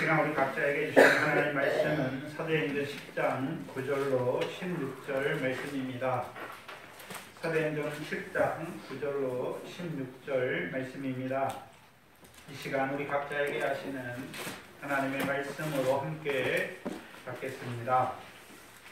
시간 우리 각자에게 주신 하나님의 말씀은 사도행전 10장 9절로 16절 말씀입니다. 사도행전 10장 9절로 16절 말씀입니다. 이 시간 우리 각자에게 하시는 하나님의 말씀으로 함께 받겠습니다.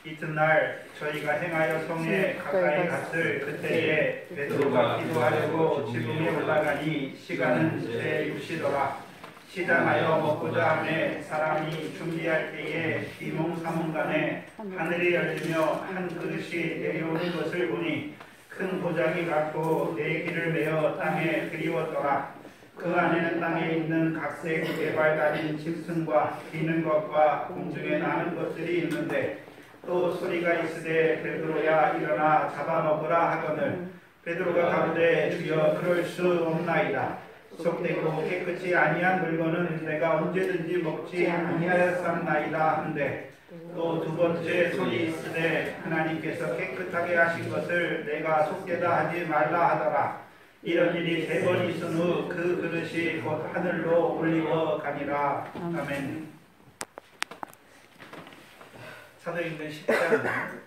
이튿날 저희가 행하여 성에 가까이 갔을 그때에 베드로가 기도하려고 지붕에 올라가니 시간은 제 6시더라. 시장하여 먹고자 하매 사람이 준비할 때에 비몽사몽간에 하늘이 열리며 한 그릇이 내려오는 것을 보니 큰 도장이 같고 네 길을 메어 땅에 그리웠더라. 그 안에는 땅에 있는 각색 개발 달린 짐승과 기는 것과 공중에 나는 것들이 있는데 또 소리가 있으되 베드로야 일어나 잡아먹으라 하거늘 베드로가 가로되 주여 그럴 수 없나이다. 속되고 깨끗이 아니한 물건은 내가 언제든지 먹지 아니하였사옵나이다 한데 또 두 번째 소리 있으되 하나님께서 깨끗하게 하신 것을 내가 속되다 하지 말라 하더라. 이런 일이 3번 있은 후 그 그릇이 곧 하늘로 올리워 가니라. 아멘. 사도행전 10장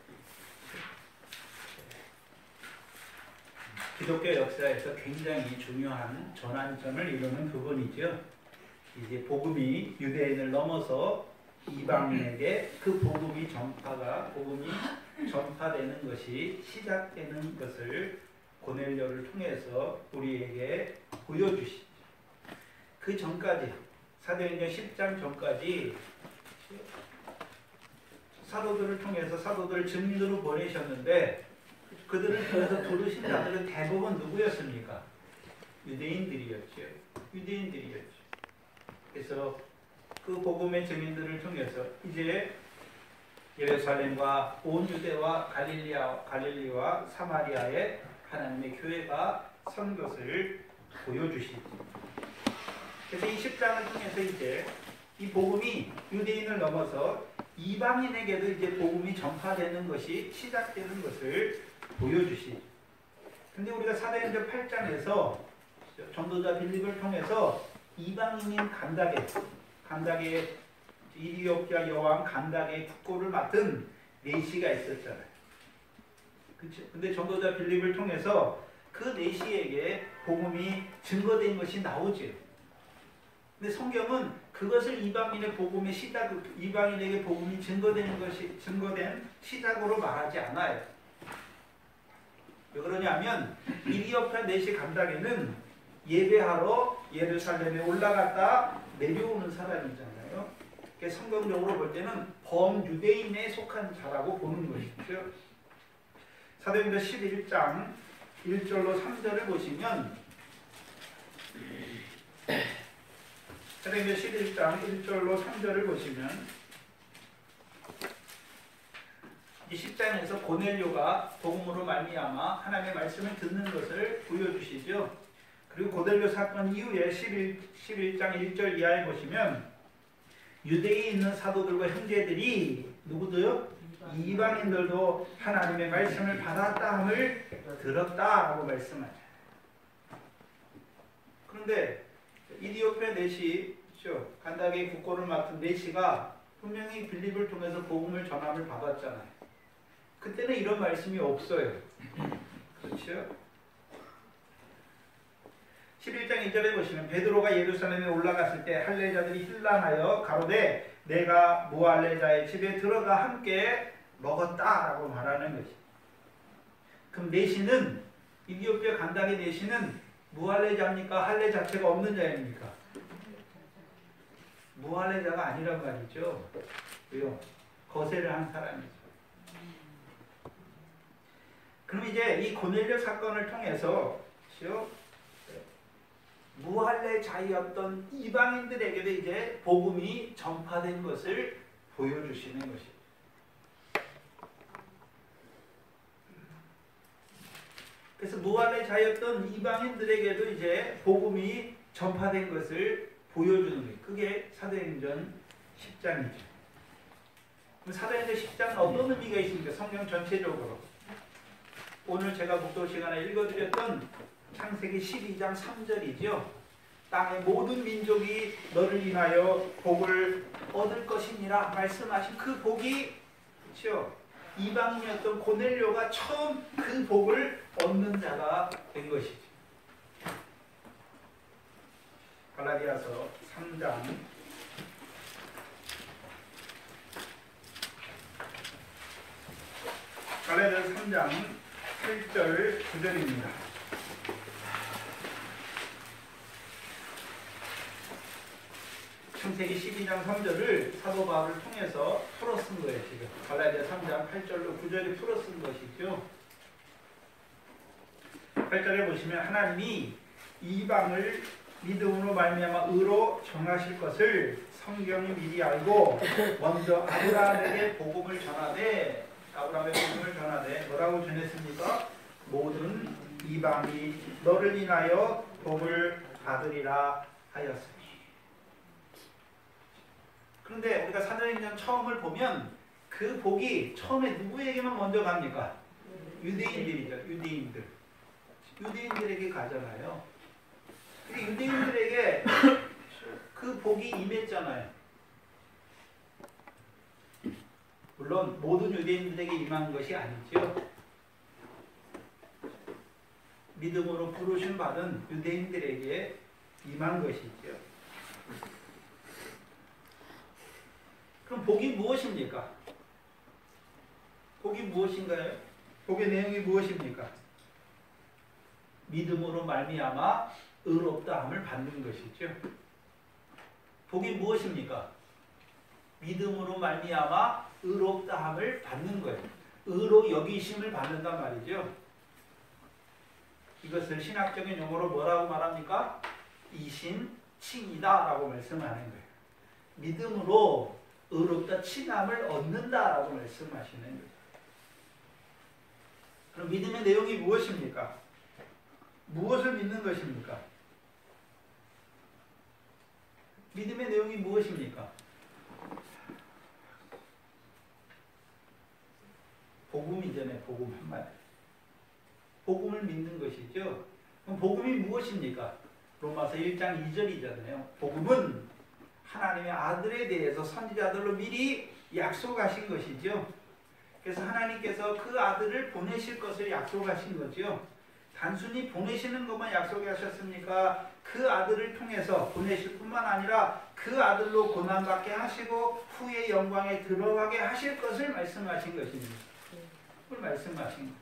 기독교 역사에서 굉장히 중요한 전환점을 이루는 부분이죠. 이제 복음이 유대인을 넘어서 이방인에게 그 복음이 전파되는 것이 시작되는 것을 고넬료를 통해서 우리에게 보여주시죠. 그 전까지 사도행전 10장 전까지 사도들을 통해서 사도들을 증인으로 보내셨는데 그들을 통해서 부르신 자들은 대부분 누구였습니까? 유대인들이었죠. 그래서 그 복음의 증인들을 통해서 이제 예루살렘과 온 유대와 갈릴리와 사마리아에 하나님의 교회가 선 것을 보여주시죠. 그래서 이 10장을 통해서 이제 이 복음이 유대인을 넘어서 이방인에게도 이제 복음이 전파되는 것이 시작되는 것을 보여주시죠. 근데 우리가 사도행전 8장에서 전도자 빌립을 통해서 이방인인 간닥의 이디오피아 여왕 간닥의 국고를 맡은 네시가 있었잖아요. 그렇죠? 근데 전도자 빌립을 통해서 그 네시에게 복음이 증거된 것이 나오죠. 근데 성경은 그것을 이방인의 복음의 이방인에게 복음이 증거된 시작으로 말하지 않아요. 왜 그러냐면 이디오피아 네시 간닥에는 예배하러 예루살렘에 올라갔다 내려오는 사람이잖아요. 그러니까 성경적으로 볼 때는 범유대인에 속한 자라고 보는 것이죠. 사도행전 11장 1절로 3절을 보시면 사도행전 11장 1절로 3절을 보시면 이 10장에서 고넬료가 복음으로 말미암아 하나님의 말씀을 듣는 것을 보여주시죠. 그리고 고넬료 사건 이후에 11장 1절 이하에 보시면 유대에 있는 사도들과 형제들이 누구도요? 이방인들도 하나님의 말씀을 받았다 함을 들었다라고 말씀하죠. 그런데 이디오피아 네시, 간닥의 국고를 맡은 네시가 분명히 빌립을 통해서 복음을 전함을 받았잖아요. 그때는 이런 말씀이 없어요. 그렇죠? 11장 2절에 보시면 베드로가 예루살렘에 올라갔을 때 할례자들이 힐난하여 가로되 내가 무할례자의 집에 들어가 함께 먹었다라고 말하는 것이. 그럼 네시는 이디오피아 간닥의 네시는 무할례자입니까? 할례 자체가 없는 자입니까? 무할례자가 아니란 말이죠. 왜요? 거세를 한 사람이죠. 그럼 이제 이 고넬료 사건을 통해서 무할례자였던 이방인들에게도 이제 복음이 전파된 것을 보여주시는 것입니다. 그래서 무할례자였던 이방인들에게도 이제 복음이 전파된 것을 보여주는 거예요. 그게 사도행전 10장이죠. 그럼 사도행전 10장은 어떤 의미가 있습니까? 성경 전체적으로. 오늘 제가 목도 시간에 읽어드렸던 창세기 12장 3절이죠. 땅의 모든 민족이 너를 인하여 복을 얻을 것이니라 말씀하신 그 복이, 그렇죠? 이방인이었던 고넬료가 처음 그 복을 얻는 자가 된 것이죠. 갈라디아서 3장 8절 9절입니다. 창세기 12장 3절을 사도 바울을 통해서 풀어 쓴 거예요. 지금 갈라디아 3장 8절로 9절이 풀어 쓴 것이죠. 8절에 보시면 하나님이 이방을 믿음으로 말미암아 의로 정하실 것을 성경이 미리 알고 먼저 아브라함에게 복음을 전하되, 아브라함의 복음을 전하되 뭐라고 전했습니까? 모든 이방이 너를 인하여 복을 받으리라 하였으니. 그런데 우리가 사도행전 처음을 보면 그 복이 처음에 누구에게만 먼저 갑니까? 유대인들이죠. 유대인들에게 가잖아요. 유대인들에게 그 복이 임했잖아요. 물론 모든 유대인들에게 임한 것이 아니죠. 믿음으로 부르심 받은 유대인들에게 임한 것이죠. 그럼 복이 무엇입니까? 복이 무엇인가요? 복의 내용이 무엇입니까? 믿음으로 말미암아 의롭다함을 받는 것이죠. 복이 무엇입니까? 믿음으로 말미암아 의롭다함을 받는 거예요. 의로 여기심을 받는단 말이죠. 이것을 신학적인 용어로 뭐라고 말합니까? 이신칭이다라고 말씀하는 거예요. 믿음으로 의롭다 칭함을 얻는다라고 말씀하시는 거예요. 그럼 믿음의 내용이 무엇입니까? 무엇을 믿는 것입니까? 믿음의 내용이 무엇입니까? 복음이잖아요. 복음 한마디. 복음을 믿는 것이죠. 그럼 복음이 무엇입니까? 로마서 1장 2절이잖아요. 복음은 하나님의 아들에 대해서 선지자들로 미리 약속하신 것이죠. 그래서 하나님께서 그 아들을 보내실 것을 약속하신 거죠. 단순히 보내시는 것만 약속하셨습니까? 그 아들을 통해서 보내실 뿐만 아니라 그 아들로 고난받게 하시고 후에 영광에 들어가게 하실 것을 말씀하신 것입니다. 그걸 말씀하신 거예요.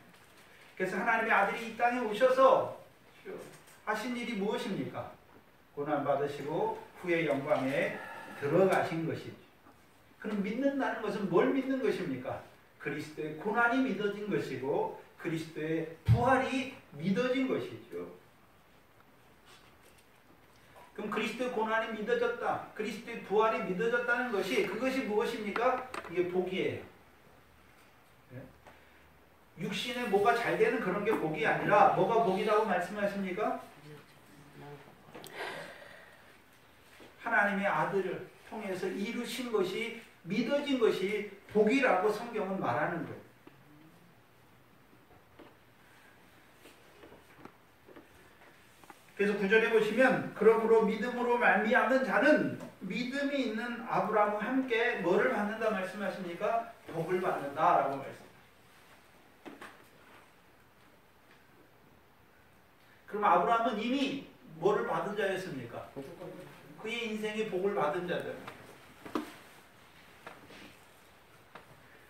그래서 하나님의 아들이 이 땅에 오셔서 하신 일이 무엇입니까? 고난받으시고 후에 영광에 들어가신 것이죠. 그럼 믿는다는 것은 뭘 믿는 것입니까? 그리스도의 고난이 믿어진 것이고 그리스도의 부활이 믿어진 것이죠. 그럼 그리스도의 고난이 믿어졌다, 그리스도의 부활이 믿어졌다는 것이, 그것이 무엇입니까? 이게 복이에요. 육신에 뭐가 잘 되는 그런 게 복이 아니라 뭐가 복이라고 말씀하십니까? 하나님의 아들을 통해서 이루신 것이, 믿어진 것이 복이라고 성경은 말하는 거예요. 그래서 9절에 보시면 그러므로 믿음으로 말미암는 자는 믿음이 있는 아브라함과 함께 뭐를 받는다 말씀하십니까? 복을 받는다라고 말씀. 그럼 아브라함은 이미 뭐를 받은 자였습니까? 그의 인생에 복을 받은 자들.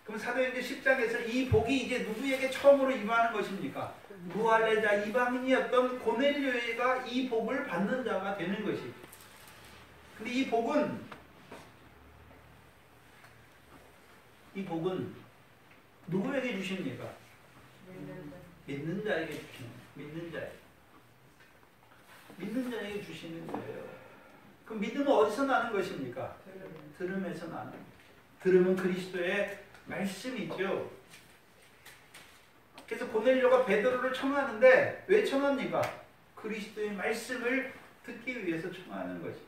그럼 사도행전 10장에서 이 복이 이제 누구에게 처음으로 임하는 것입니까? 무할례자 이방인이었던 고넬료가 이 복을 받는 자가 되는 것이죠. 근데 이 복은 누구에게 주십니까? 믿는 자에게 주시는 거예요. 믿는 자에게 주시는 거예요. 그럼 믿음은 어디서 나는 것입니까? 들음에서 나는 거예요. 들음은 그리스도의 말씀이죠. 그래서 고넬료가 베드로를 청하는데 왜 청합니까? 그리스도의 말씀을 듣기 위해서 청하는 것이.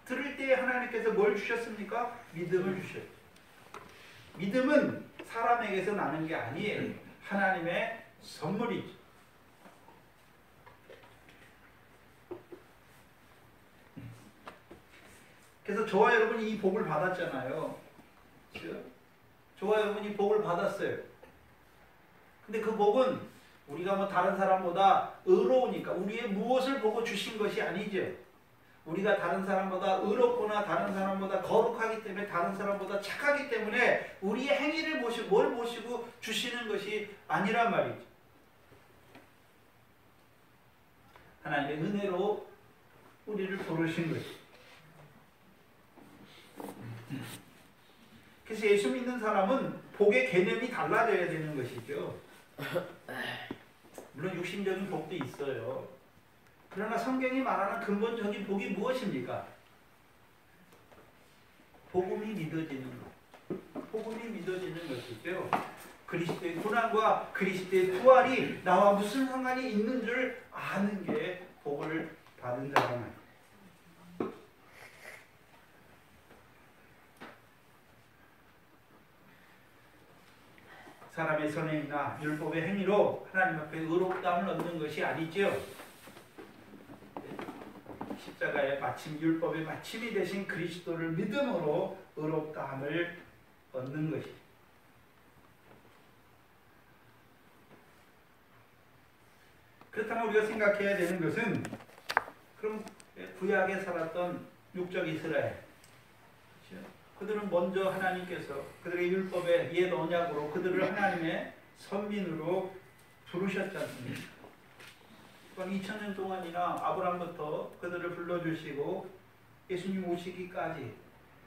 들을 때 하나님께서 뭘 주셨습니까? 믿음을 주셨죠. 믿음은 사람에게서 나는 게 아니에요. 하나님의 선물이죠. 그래서 저와 여러분이 이 복을 받았잖아요. 그렇죠? 저와 여러분이 복을 받았어요. 근데 그 복은 우리가 뭐 다른 사람보다 의로우니까 우리의 무엇을 보고 주신 것이 아니죠. 우리가 다른 사람보다 의롭거나 다른 사람보다 거룩하기 때문에 다른 사람보다 착하기 때문에 우리의 행위를 보시고 뭘 보시고 주시는 것이 아니란 말이죠. 하나님의 은혜로 우리를 부르신 것이죠. 그래서 예수 믿는 사람은 복의 개념이 달라져야 되는 것이죠. 물론 육신적인 복도 있어요. 그러나 성경이 말하는 근본적인 복이 무엇입니까? 복음이 믿어지는 것. 복음이 믿어지는 것이죠. 그리스도의 고난과 그리스도의 부활이 나와 무슨 상관이 있는 줄 아는 게 복을 받은 자라는. 사람의 선행이나 율법의 행위로 하나님 앞에 의롭다함을 얻는 것이 아니죠. 십자가의 마침, 율법의 마침이 되신 그리스도를 믿음으로 의롭다함을 얻는 것이죠. 그렇다면 우리가 생각해야 되는 것은, 그럼 구약에 살았던 육적 이스라엘, 그들은 먼저 하나님께서 그들의 율법의 옛 언약으로 그들을 하나님의 선민으로 부르셨지 않습니까? 2000년 동안이나 아브라함부터 그들을 불러주시고 예수님 오시기까지,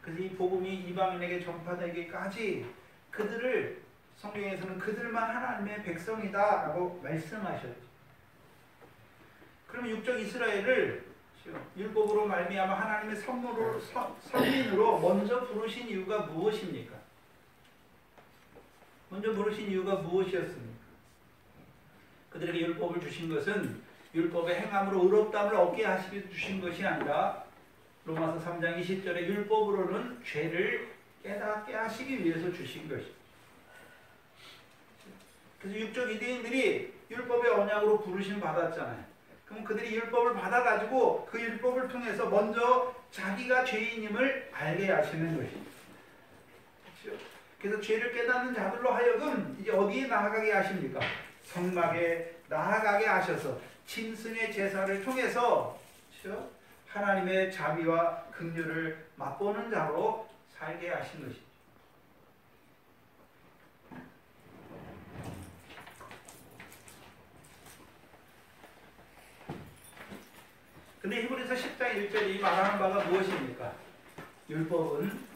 그래서 이 복음이 이방인에게 전파되기까지 그들을, 성경에서는 그들만 하나님의 백성이다 라고 말씀하셨죠. 그럼 육적 이스라엘을 율법으로 말미암아 하나님의 선민으로 먼저 부르신 이유가 무엇입니까? 먼저 부르신 이유가 무엇이었습니까? 그들에게 율법을 주신 것은 율법의 행함으로 의롭다함을 얻게 하시기 주신 것이 아니라 로마서 3장 20절에 율법으로는 죄를 깨닫게 하시기 위해서 주신 것입니다. 그래서 육적 유대인들이 율법의 언약으로 부르심 받았잖아요. 그럼 그들이 율법을 받아가지고 그 율법을 통해서 먼저 자기가 죄인임을 알게 하시는 것입니다. 그렇죠? 그래서 죄를 깨닫는 자들로 하여금 이제 어디에 나아가게 하십니까? 성막에 나아가게 하셔서 짐승의 제사를 통해서, 그렇죠? 하나님의 자비와 긍휼을 맛보는 자로 살게 하신 것입니다. 근데 히브리서 10장 1절이 말하는 바가 무엇입니까? 율법은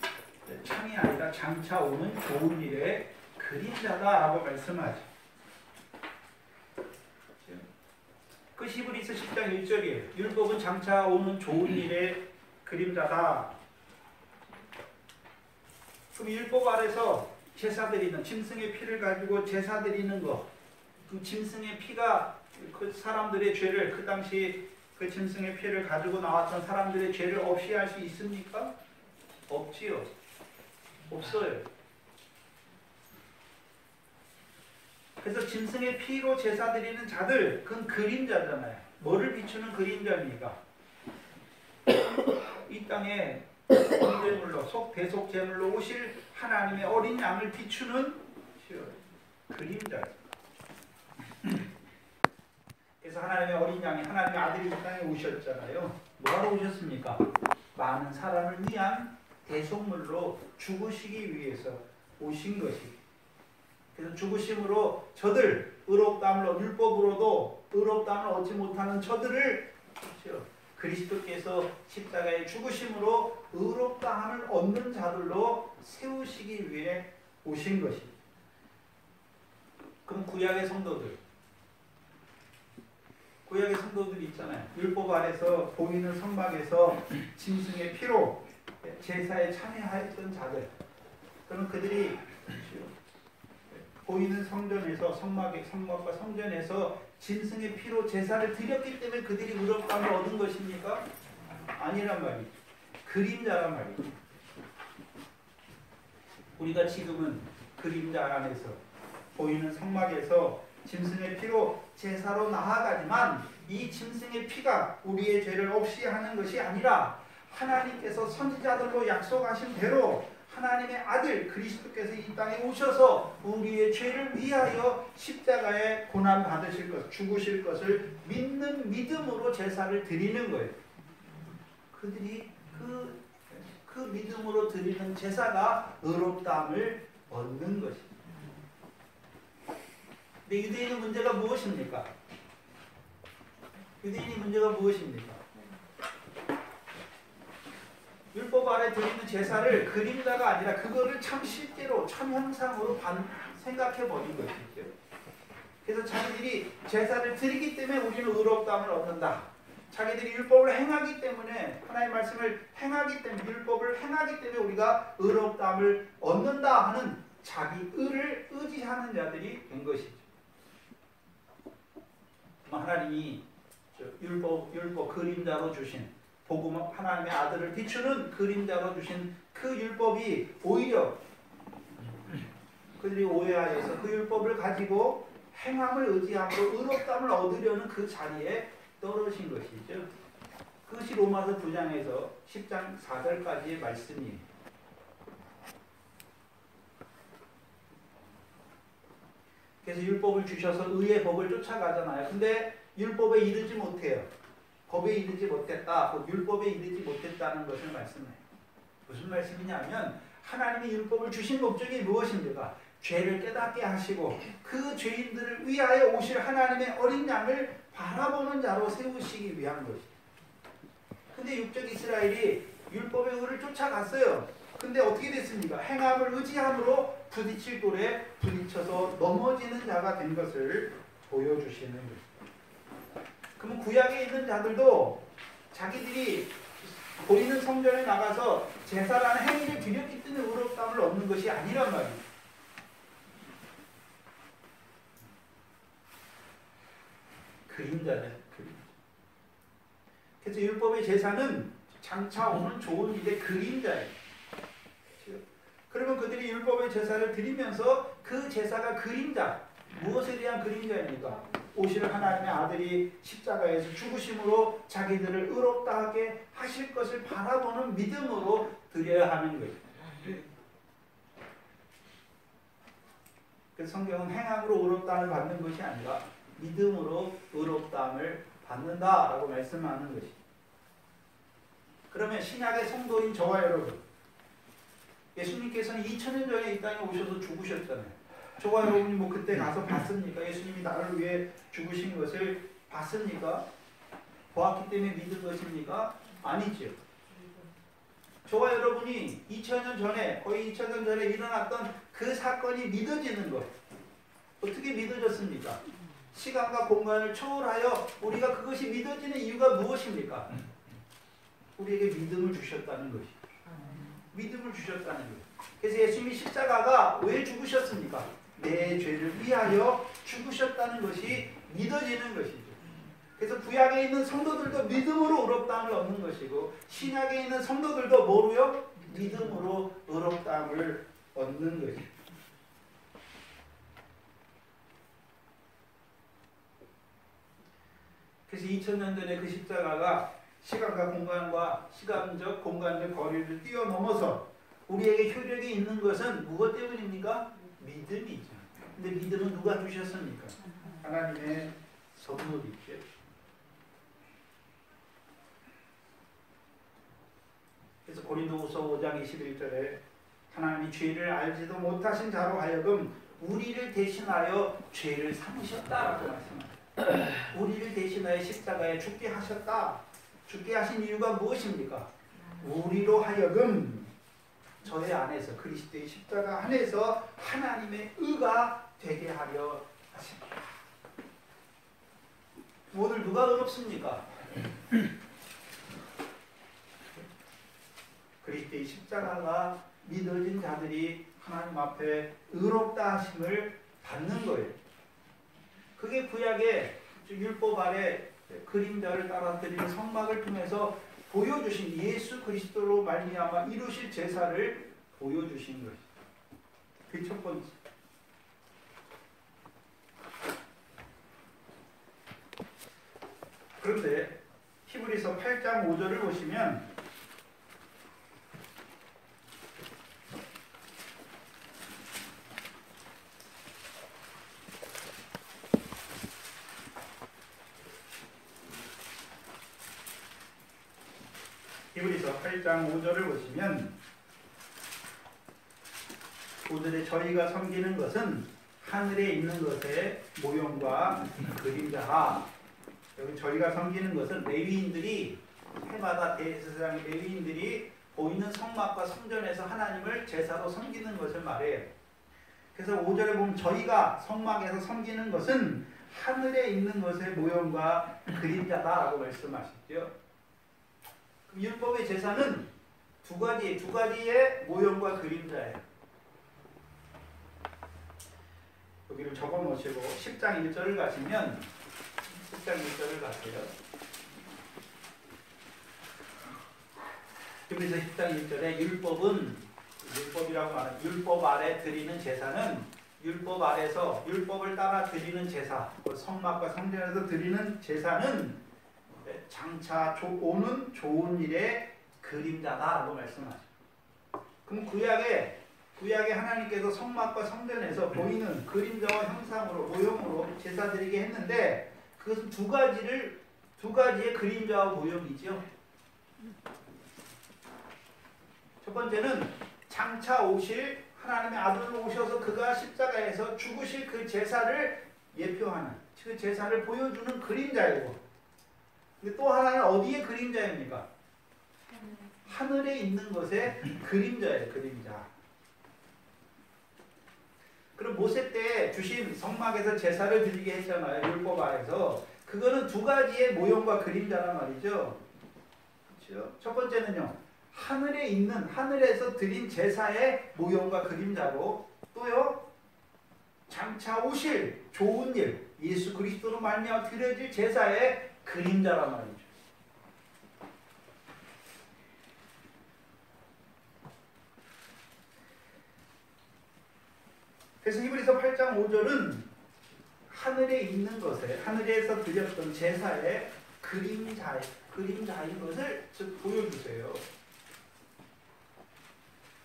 참이 아니라 장차 오는 좋은 일의 그림자다라고 말씀하죠. 그 히브리서 10장 1절이에요. 율법은 장차 오는 좋은 일의 그림자다. 그럼 율법 아래서 제사 드리는, 짐승의 피를 가지고 제사 드리는 것, 그 짐승의 피가 그 사람들의 죄를, 그 당시 그 짐승의 피를 가지고 나왔던 사람들의 죄를 없이 할 수 있습니까? 없지요. 없어요. 그래서 짐승의 피로 제사 드리는 자들, 그건 그림자잖아요. 뭐를 비추는 그림자입니까? 이 땅에 속제물로, 대속제물로 오실 하나님의 어린 양을 비추는 그림자예요. 그래서 하나님의 어린 양이, 하나님의 아들이 이 땅에 오셨잖아요. 뭐하러 오셨습니까? 많은 사람을 위한 대속물로 죽으시기 위해서 오신 것입니다. 그래서 죽으심으로 저들, 의롭다함을, 율법으로도 의롭다함을 얻지 못하는 저들을, 그렇죠? 그리스도께서 십자가의 죽으심으로 의롭다함을 얻는 자들로 세우시기 위해 오신 것입니다. 그럼 구약의 성도들 있잖아요. 율법 아래서 보이는 성막에서 짐승의 피로 제사에 참여하였던 자들, 그럼 그들이 보이는 성전에서, 성막과 성전에서 짐승의 피로 제사를 드렸기 때문에 그들이 의롭다함을 얻은 것입니까? 아니란 말이죠. 그림자란 말이죠. 우리가 지금은 그림자 안에서 보이는 성막에서 짐승의 피로 제사로 나아가지만 이 짐승의 피가 우리의 죄를 없이 하는 것이 아니라 하나님께서 선지자들로 약속하신 대로 하나님의 아들 그리스도께서 이 땅에 오셔서 우리의 죄를 위하여 십자가에 고난 받으실 것, 죽으실 것을 믿는 믿음으로 제사를 드리는 거예요. 그들이 그 믿음으로 드리는 제사가 의롭다함을 얻는 것입니다. 근데 유대인의 문제가 무엇입니까? 유대인의 문제가 무엇입니까? 율법 아래 드리는 제사를 그림자가 아니라 그거를 참 실제로 참 형상으로 생각해 버린 것이죠. 그래서 자기들이 제사를 드리기 때문에 우리는 의롭다함을 얻는다. 자기들이 율법을 행하기 때문에 하나님의 말씀을 행하기 때문에 율법을 행하기 때문에 우리가 의롭다함을 얻는다 하는 자기 의를 의지하는 자들이 된 것이죠. 하나님이 율법 그림자로 주신 복음 하나님의 아들을 비추는 그림자로 주신 그 율법이 오히려 그들이 오해하여서 그 율법을 가지고 행함을 의지함으로 의롭다함을 얻으려는 그 자리에 떨어진 것이죠. 그것이 로마서 9장에서 10장 4절까지의 말씀이에요. 그래서 율법을 주셔서 의의 법을 쫓아가잖아요. 근데 율법에 이르지 못해요. 법에 이르지 못했다. 율법에 이르지 못했다는 것을 말씀해요. 무슨 말씀이냐면 하나님이 율법을 주신 목적이 무엇입니까? 죄를 깨닫게 하시고 그 죄인들을 위하여 오실 하나님의 어린 양을 바라보는 자로 세우시기 위한 것이죠. 근데 육적 이스라엘이 율법의 의를 쫓아갔어요. 근데 어떻게 됐습니까? 행함을 의지함으로 부딪힐 돌에 부딪혀서 넘어지는 자가 된 것을 보여주시는 것입니다. 그러면 구약에 있는 자들도 자기들이 보이는 성전에 나가서 제사라는 행위를 드렸기 때문에 의롭다함을 얻는 것이 아니란 말이에요. 그림자네. 그래서 율법의 제사는 장차 오는 좋은 일의 그림자예요. 그러면 그들이 율법의 제사를 드리면서 그 제사가 그림자, 무엇에 대한 그림자입니까? 오실 하나님의 아들이 십자가에서 죽으심으로 자기들을 의롭다 하게 하실 것을 바라보는 믿음으로 드려야 하는 거예요. 그래서 성경은 행함으로 의롭다함을 받는 것이 아니라 믿음으로 의롭다함을 받는다라고 말씀하는 것이죠. 그러면 신약의 성도인 저와 여러분, 예수님께서는 2000년 전에 이 땅에 오셔서 죽으셨잖아요. 저와 여러분이 뭐 그때 가서 봤습니까? 예수님이 나를 위해 죽으신 것을 봤습니까? 보았기 때문에 믿은 것입니까? 아니죠. 저와 여러분이 2000년 전에, 거의 2000년 전에 일어났던 그 사건이 믿어지는 것. 어떻게 믿어졌습니까? 시간과 공간을 초월하여 우리가 그것이 믿어지는 이유가 무엇입니까? 우리에게 믿음을 주셨다는 것이. 믿음을 주셨다는 거예요. 그래서 예수님이 십자가가 왜 죽으셨습니까? 내 죄를 위하여 죽으셨다는 것이 믿어지는 것이죠. 그래서 구약에 있는 성도들도 믿음으로 의롭다함을 얻는 것이고 신약에 있는 성도들도 뭐로요? 믿음으로 의롭다함을 얻는 것이죠. 그래서 2000년 전에 그 십자가가 시간과 공간과 시간적, 공간적 거리를 뛰어넘어서 우리에게 효력이 있는 것은 무엇 때문입니까? 믿음이죠. 근데 믿음은 누가 주셨습니까? 하나님의 선물이죠. 그래서 고린도후서 5장 21절에 하나님이 죄를 알지도 못하신 자로 하여금 우리를 대신하여 죄를 삼으셨다라고 말씀합니다. 우리를 대신하여 십자가에 죽게 하셨다. 죽게 하신 이유가 무엇입니까? 우리로 하여금 저의 안에서 그리스도의 십자가 안에서 하나님의 의가 되게 하려 하십니다. 오늘 누가 의롭습니까? 그리스도의 십자가가 믿어진 자들이 하나님 앞에 의롭다 하심을 받는 거예요. 그게 구약의 율법 아래 그림자를 따라 드리는 성막을 통해서 보여주신 예수 그리스도로 말미암아 이루실 제사를 보여주신 것이죠. 그 첫 번째. 그런데 히브리서 8장 5절을 보시면 히브리서 8장 5절을 보시면 5절에 저희가 섬기는 것은 하늘에 있는 것의 모형과 그림자라. 여기 저희가 섬기는 것은 레위인들이 해마다 대제사장의 레위인들이 보이는 성막과 성전에서 하나님을 제사로 섬기는 것을 말해요. 그래서 5절에 보면 저희가 성막에서 섬기는 것은 하늘에 있는 것의 모형과 그림자다라고 말씀하시죠. 율법의 제사는 두 가지의 모형과 그림자예요. 여기를 적어 놓으시고 10장 1절을 가시면 10장 1절을 가세요. 그래서 10장 1절에 율법이라고 말하는 율법 아래 드리는 제사는 율법 아래서 율법을 따라 드리는 제사, 성막과 성전에서 드리는 제사는 장차 오는 좋은 일의 그림자다라고 말씀하죠. 그럼 구약에 하나님께서 성막과 성전에서 보이는 그림자와 형상으로 모형으로 제사 드리게 했는데 그것은 두 가지의 그림자와 모형이죠. 첫 번째는 장차 오실 하나님의 아들로 오셔서 그가 십자가에서 죽으실 그 제사를 예표하는 그 제사를 보여주는 그림자이고, 근데 또 하나는 어디의 그림자입니까? 하늘에 있는 것의 그림자예요. 그림자. 그럼 모세 때 주신 성막에서 제사를 드리게 했잖아요. 율법 아래서. 그거는 두 가지의 모형과 그림자란 말이죠. 그렇죠? 첫 번째는요, 하늘에서 드린 제사의 모형과 그림자고, 또요 장차 오실 좋은 일, 예수 그리스도로 말미암아 드려질 제사의 그림자란 말이죠. 그래서 히브리서 8장 5절은 하늘에 있는 것에, 하늘에서 드렸던 제사의 그림자인 것을 즉 보여주세요.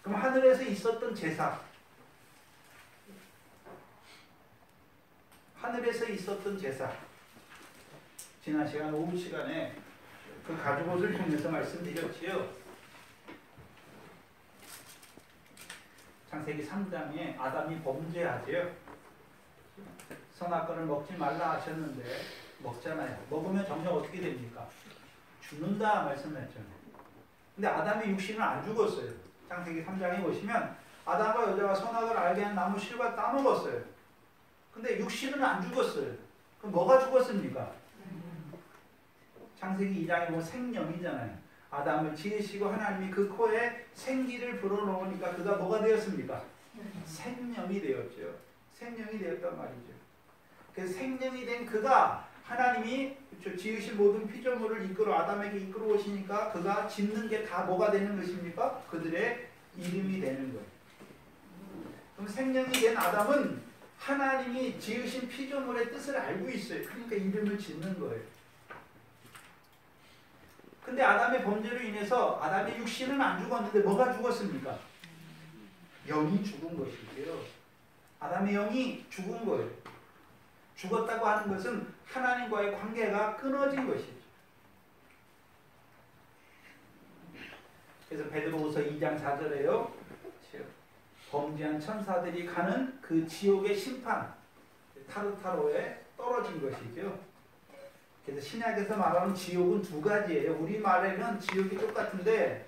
그럼 하늘에서 있었던 제사, 지난 시간 오후 시간에 그 가죽옷을 통해서 말씀드렸지요. 창세기 3장에 아담이 범죄하지요. 선악과를 먹지 말라 하셨는데 먹잖아요. 먹으면 정녕 어떻게 됩니까? 죽는다 말씀했잖아요. 근데 아담의 육신은 안 죽었어요. 창세기 3장에 보시면 아담과 여자가 선악을 알게 한 나무 실과 따먹었어요. 근데 육신은 안 죽었어요. 그럼 뭐가 죽었습니까? 창세기 2장에 보면 생명이잖아요. 아담을 지으시고 하나님이 그 코에 생기를 불어넣으니까 그가 뭐가 되었습니까? 생명이 되었죠. 생명이 되었단 말이죠. 그래서 생명이 된 그가 하나님이 지으신 모든 피조물을 아담에게 이끌어 오시니까 그가 짓는 게 다 뭐가 되는 것입니까? 그들의 이름이 되는 거예요. 그럼 생명이 된 아담은 하나님이 지으신 피조물의 뜻을 알고 있어요. 그러니까 이름을 짓는 거예요. 근데 아담의 범죄로 인해서 아담의 육신은 안 죽었는데 뭐가 죽었습니까? 영이 죽은 것이고요. 아담의 영이 죽은 거예요. 죽었다고 하는 것은 하나님과의 관계가 끊어진 것이죠. 그래서 베드로후서 2장 4절에요. 범죄한 천사들이 가는 그 지옥의 심판, 타르타로에 떨어진 것이죠. 그래서 신약에서 말하는 지옥은 두 가지예요. 우리말에는 지옥이 똑같은데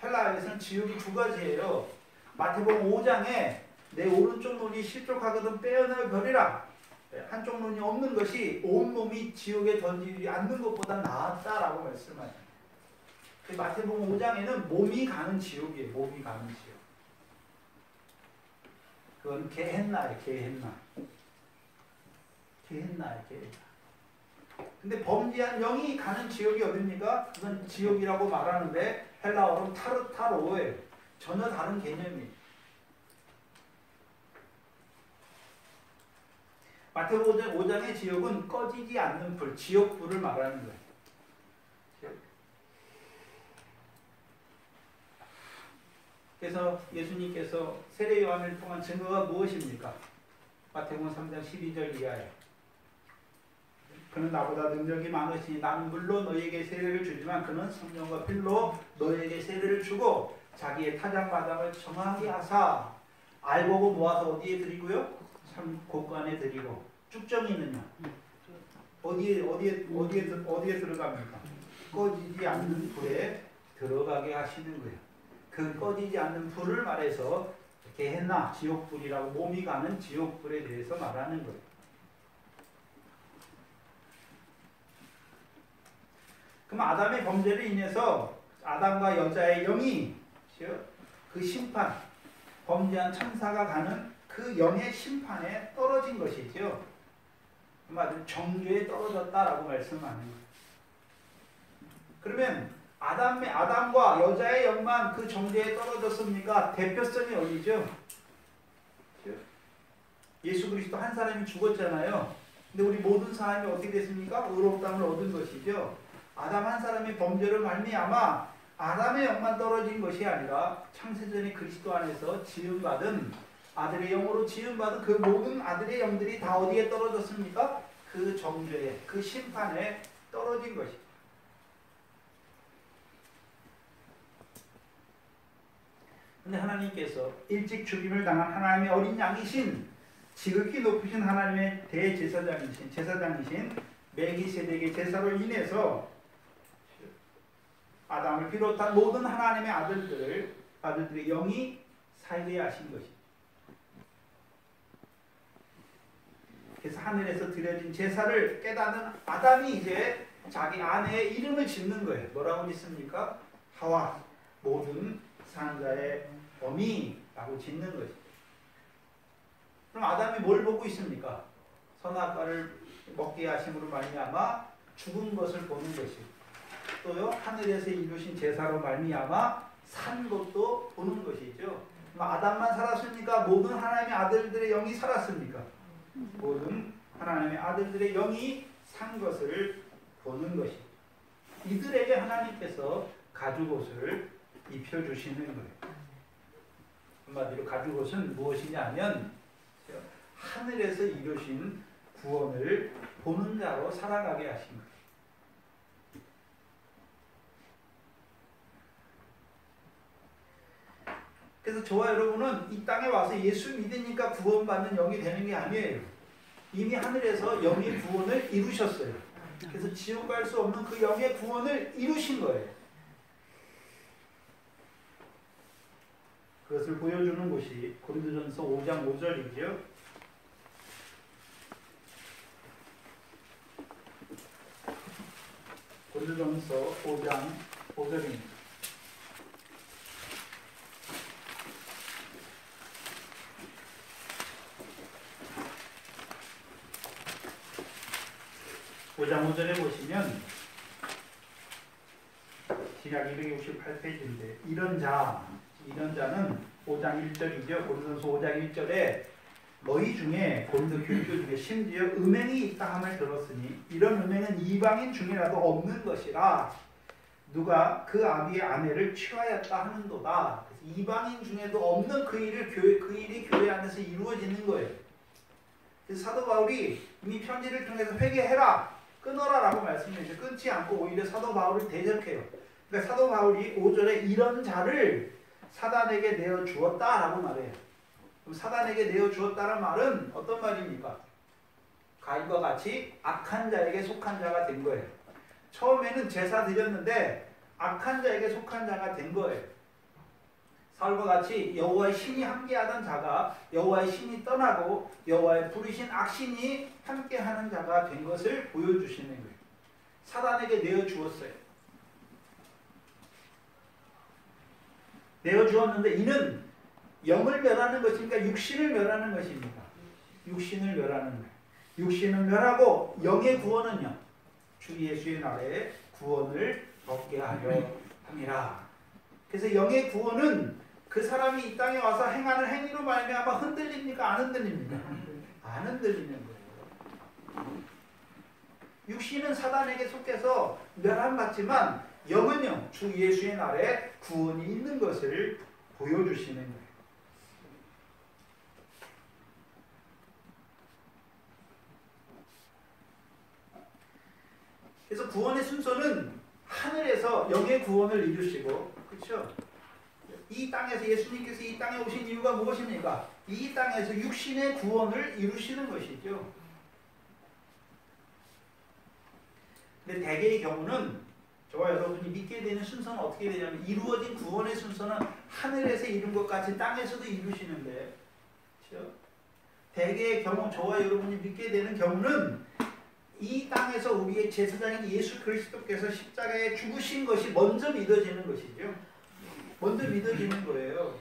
헬라어에서는 지옥이 두 가지예요. 마태복음 5장에 내 오른쪽 눈이 실족하거든 빼어내어 버리라. 한쪽 눈이 없는 것이 온몸이 지옥에 던지지 않는 것보다 낫다라고 말씀하죠. 마태복음 5장에는 몸이 가는 지옥이에요. 몸이 가는 지옥. 그건 게헨나예요. 게헨나. 근데 범죄한 영이 가는 지옥이 어딥니까? 그건 지옥이라고 말하는데 헬라어로 타르타로예요. 전혀 다른 개념이에요. 마태복음 5장의 지옥은 꺼지지 않는 불, 지옥불을 말하는 거예요. 그래서 예수님께서 세례 요한을 통한 증거가 무엇입니까? 마태복음 3장 12절 이하에 그는 나보다 능력이 많으시니 나는 물론 너희에게 세례를 주지만 그는 성령과 필로 너희에게 세례를 주고 자기의 타작마당을 정하게 하사 알보고 모아서 어디에 드리고요? 참 곳간에 드리고 쭉정이 있느냐? 어디에 들어갑니까? 꺼지지 않는 불에 들어가게 하시는 거예요. 그 꺼지지 않는 불을 말해서 게헨나 지옥불이라고 몸이 가는 지옥불에 대해서 말하는 거예요. 그럼 아담의 범죄로 인해서 아담과 여자의 영이 그 심판, 범죄한 천사가 가는 그 영의 심판에 떨어진 것이죠. 아주 정죄에 떨어졌다라고 말씀하는 거예요. 그러면 아담과 여자의 영만 그 정죄에 떨어졌습니까? 대표성이 어디죠? 예수 그리스도 한 사람이 죽었잖아요. 근데 우리 모든 사람이 어떻게 됐습니까? 의롭다함을 얻은 것이죠. 아담 한 사람의 범죄로 말미암아 아담의 영만 떨어진 것이 아니라 창세전에 그리스도 안에서 지음받은 아들의 영으로 지음받은 그 모든 아들의 영들이 다 어디에 떨어졌습니까? 그 정죄에, 그 심판에 떨어진 것입니다. 근데 하나님께서 일찍 죽임을 당한 하나님의 어린 양이신 지극히 높으신 하나님의 제사장이신 멜기세덱의 제사로 인해서 아담을 비롯한 모든 하나님의 아들들의 영이 살게 하신 것입니다. 그래서 하늘에서 드려진 제사를 깨닫는 아담이 이제 자기 아내의 이름을 짓는 거예요. 뭐라고 짓습니까? 하와, 모든 산자의 어미라고 짓는 것입니다. 그럼 아담이 뭘 보고 있습니까? 선악과를 먹게 하심으로 말미암아 죽은 것을 보는 것이고 또요 하늘에서 이루신 제사로 말미암아 산 것도 보는 것이죠. 아담만 살았습니까? 모든 하나님의 아들들의 영이 살았습니까? 모든 하나님의 아들들의 영이 산 것을 보는 것입니다. 이들에게 하나님께서 가죽옷을 입혀주시는 거예요. 한마디로 가죽옷은 무엇이냐 하면 하늘에서 이루신 구원을 보는 자로 살아가게 하신 거예요. 그래서 저와 여러분은 이 땅에 와서 예수 믿으니까 구원받는 영이 되는 게 아니에요. 이미 하늘에서 영의 구원을 이루셨어요. 그래서 지옥 갈 수 없는 그 영의 구원을 이루신 거예요. 그것을 보여주는 것이 고린도전서 5장 5절이죠. 고린도전서 5장 5절입니다. 오장 5절에 보시면 신약 268페이지인데 이런 자는 5장 1절이죠. 고린도전서 5장 1절에 너희 중에 고린도 교인들 중에 심지어 음행이 있다 함을 들었으니 이런 음행은 이방인 중이라도 없는 것이라 누가 그 아비의 아내를 취하였다 하는도다. 그래서 이방인 중에도 없는 그 일이 교회 안에서 이루어지는 거예요. 그래서 사도 바울이 이미 편지를 통해서 회개해라, 끊어라 라고 말씀해서 끊지 않고 오히려 사도 바울을 대적해요. 그러니까 사도 바울이 5절에 이런 자를 사단에게 내어 주었다라고 말해요. 그럼 사단에게 내어 주었다는 말은 어떤 말입니까? 가인과 같이 악한 자에게 속한 자가 된 거예요. 처음에는 제사 드렸는데 악한 자에게 속한 자가 된 거예요. 사울과 같이 여호와의 신이 함께하던 자가 여호와의 신이 떠나고 여호와의 부르신 악신이 함께하는 자가 된 것을 보여주시는 거예요. 사단에게 내어 주었어요. 내어 주었는데 이는 영을 멸하는 것입니까? 육신을 멸하는 것입니까? 육신을 멸하는 거예요. 육신을 멸하고 영의 구원은요. 주 예수의 날에 구원을 얻게 하려 함이라. 그래서 영의 구원은 그 사람이 이 땅에 와서 행하는 행위로 말미암아 흔들립니까? 안 흔들립니까? 안 흔들리는 거예요. 육신은 사단에게 속해서 멸함받지만 영은요. 주 예수의 날에 구원이 있는 것을 보여주시는 거예요. 그래서 구원의 순서는 하늘에서 영의 구원을 이루시고, 그렇죠? 이 땅에서 예수님께서 이 땅에 오신 이유가 무엇입니까? 이 땅에서 육신의 구원을 이루시는 것이죠. 근데 대개의 경우는 저와 여러분이 믿게 되는 순서는 어떻게 되냐면, 이루어진 구원의 순서는 하늘에서 이룬 것 같이 땅에서도 이루시는데, 그렇죠? 대개의 경우 저와 여러분이 믿게 되는 경우는 이 땅에서 우리의 제사장인 예수 그리스도께서 십자가에 죽으신 것이 먼저 믿어지는 것이죠. 먼저 믿어지는 거예요.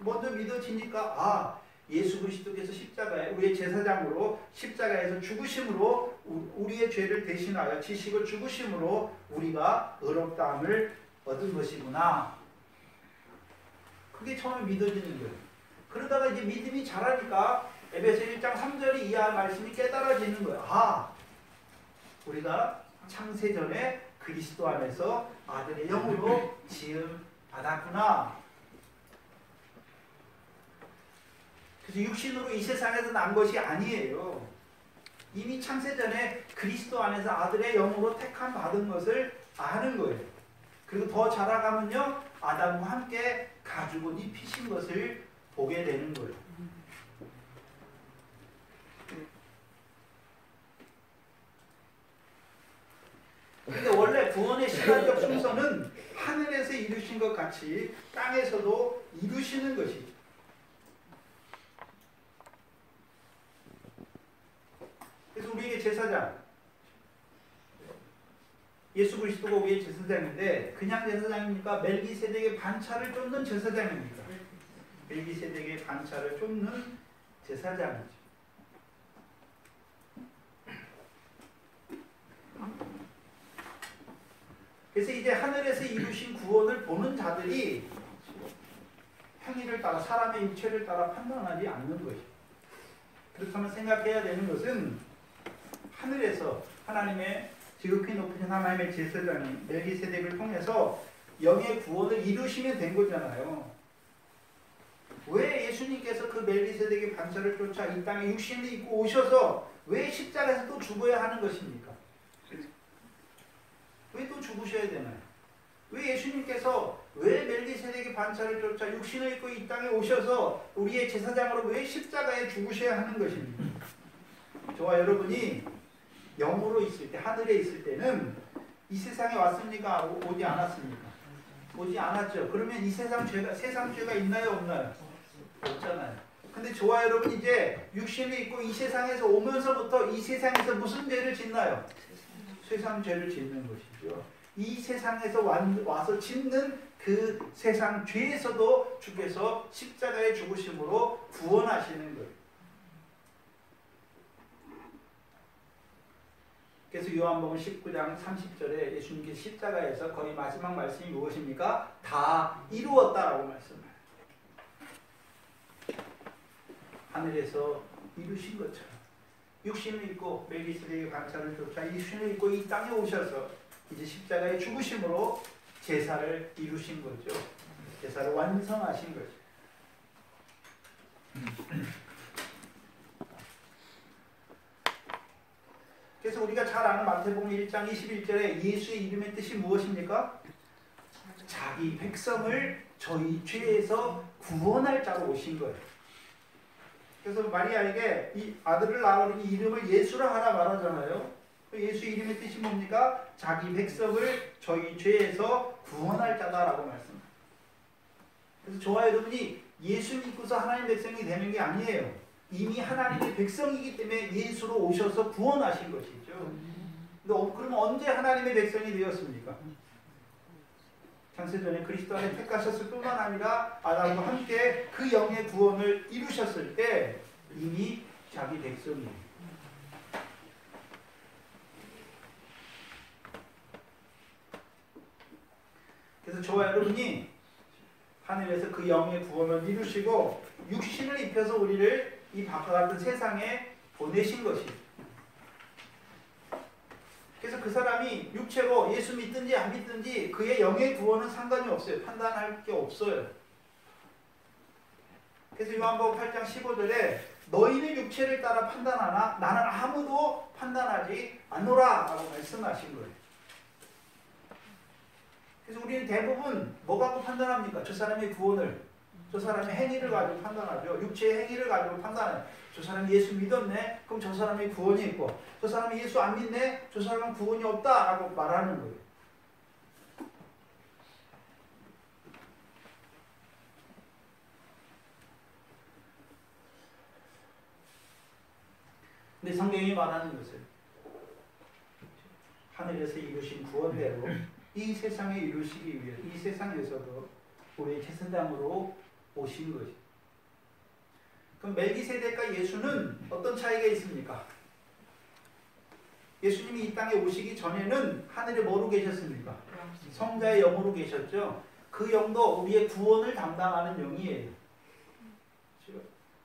먼저 믿어지니까 예수 그리스도께서 십자가에 우리의 제사장으로 십자가에서 죽으심으로 우리의 죄를 대신하여 지시고 죽으심으로 우리가 의롭다함을 얻은 것이구나. 그게 처음에 믿어지는 거예요. 그러다가 이제 믿음이 자라니까 에베소 1장 3절이 이하의 말씀이 깨달아지는 거예요. 우리가 창세전에 그리스도 안에서 아들의 영으로 지음 받았구나. 그래서 육신으로 이 세상에서 난 것이 아니에요. 이미 창세전에 그리스도 안에서 아들의 영으로 택함 받은 것을 아는 거예요. 그리고 더 자라가면요, 아담과 함께 가죽옷 입히신 것을 보게 되는 거예요. 근데 원래 구원의 시간적 순서는 하늘에서 이루신 것 같이 땅에서도 이루시는 것이죠. 그래서 우리에게 제사장, 예수 그리스도가 우리의 제사장인데 그냥 제사장입니까? 멜기세덱의 반차를 쫓는 제사장입니까? 멜기세덱의 반차를 쫓는 제사장이죠. 그래서 이제 하늘에서 이루신 구원을 보는 자들이 행위를 따라, 사람의 육체를 따라 판단하지 않는 것이죠. 그렇다면 생각해야 되는 것은 하늘에서 하나님의 지극히 높으신 하나님의 제사장인 멜기세덱을 통해서 영의 구원을 이루시면 된 거잖아요. 왜 예수님께서 그 멜기세덱의 반차를 쫓아 이 땅에 육신을 입고 오셔서 왜 십자가에서 또 죽어야 하는 것입니까? 왜 또 죽으셔야 되나요? 왜 예수님께서 왜 멜기세덱의 반차를 쫓아 육신을 입고 이 땅에 오셔서 우리의 제사장으로 왜 십자가에 죽으셔야 하는 것입니까? 저와 여러분이 영으로 있을 때, 하늘에 있을 때는 이 세상에 왔습니까? 오지 않았습니까? 오지 않았죠. 그러면 이 세상 죄가 있나요? 없나요? 없잖아요. 근데 저와 여러분 이제 육신을 입고 이 세상에서 오면서부터 이 세상에서 무슨 죄를 짓나요? 세상 죄를 짓는 것이죠. 이 세상에서 와서 짓는 그 세상 죄에서도 주께서 십자가의 죽으심으로 구원하시는 거예요. 그래서 요한복음 19장 30절에 예수님께서 십자가에서 거의 마지막 말씀이 무엇입니까? 다 이루었다라고 말씀해요. 하늘에서 이루신 것처럼 육신을 입고 멜기세덱의 반차를 쫓아 육신을 입고 이 땅에 오셔서 이제 십자가의 죽으심으로 제사를 이루신 거죠. 제사를 완성하신 거죠. 그래서 우리가 잘 아는 마태복음 1장 21절에 예수의 이름의 뜻이 무엇입니까? 자기 백성을 저희 죄에서 구원할 자로 오신 거예요. 그래서 마리아에게 이 아들을 낳으니 이름을 예수라 하라 말하잖아요. 예수 이름의 뜻이 뭡니까? 자기 백성을 저희 죄에서 구원할 자다라고 말씀합니다. 그래서 저와 여러분이 예수 믿고서 하나님의 백성이 되는 게 아니에요. 이미 하나님의 백성이기 때문에 예수로 오셔서 구원하신 것이죠. 근데 그러면 언제 하나님의 백성이 되었습니까? 창세전에 그리스도 안에 택하셨을 뿐만 아니라 아담과 함께 그 영의 구원을 이루셨을 때 이미 자기 백성이에요. 그래서 저와 여러분이 하늘에서 그 영의 구원을 이루시고 육신을 입혀서 우리를 이 바깥 같은 세상에 보내신 것이에요. 그래서 그 사람이 육체로 예수 믿든지 안 믿든지 그의 영의 구원은 상관이 없어요. 판단할 게 없어요. 그래서 요한복음 8장 15절에 너희는 육체를 따라 판단하나 나는 아무도 판단하지 않노라 라고 말씀하신 거예요. 그래서 우리는 대부분 뭐 갖고 판단합니까? 저 사람의 구원을, 저 사람의 행위를 가지고 판단하죠. 육체의 행위를 가지고 판단해요. 저 사람이 예수 믿었네? 그럼 저 사람이 구원이 있고, 저 사람이 예수 안 믿네? 저 사람은 구원이 없다 라고 말하는 거예요. 근데 성경이 말하는 것은 하늘에서 이루신 구원대로 이 세상에 이루시기 위해 이 세상에서도 우리의 제사장으로 오신 것이. 그럼 멜기세덱과 예수는 어떤 차이가 있습니까? 예수님이 이 땅에 오시기 전에는 하늘에 뭐로 계셨습니까? 성자의 영으로 계셨죠. 그 영도 우리의 구원을 담당하는 영이에요.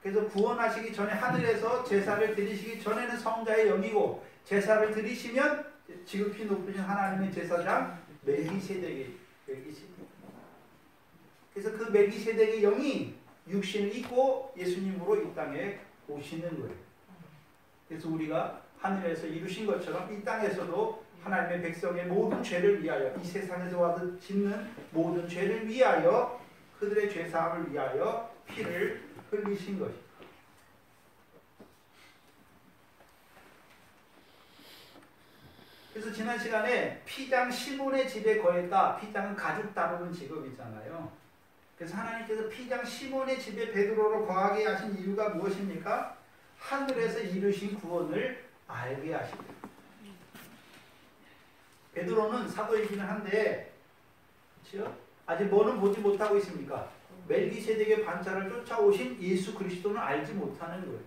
그래서 구원하시기 전에 하늘에서 제사를 드리시기 전에는 성자의 영이고, 제사를 드리시면 지극히 높으신 하나님의 제사장 멜기세덱이. 그래서 그 멜기세덱의 영이 육신을 입고 예수님으로 이 땅에 오시는 거예요. 그래서 우리가 하늘에서 이루신 것처럼 이 땅에서도 하나님의 백성의 모든 죄를 위하여, 이 세상에서 와서 짓는 모든 죄를 위하여, 그들의 죄사함을 위하여 피를 흘리신 것입니다. 그래서 지난 시간에 피장 시몬의 집에 거했다. 피장은 가죽 다루는 직업이잖아요. 그래서 하나님께서 피장 시몬의 집에 베드로로 거하게 하신 이유가 무엇입니까? 하늘에서 이루신 구원을 알게 하시고. 베드로는 사도이기는 한데, 그렇죠? 아직 뭐는 보지 못하고 있습니까? 멜기세덱의 반차를 쫓아오신 예수 그리스도는 알지 못하는 거예요.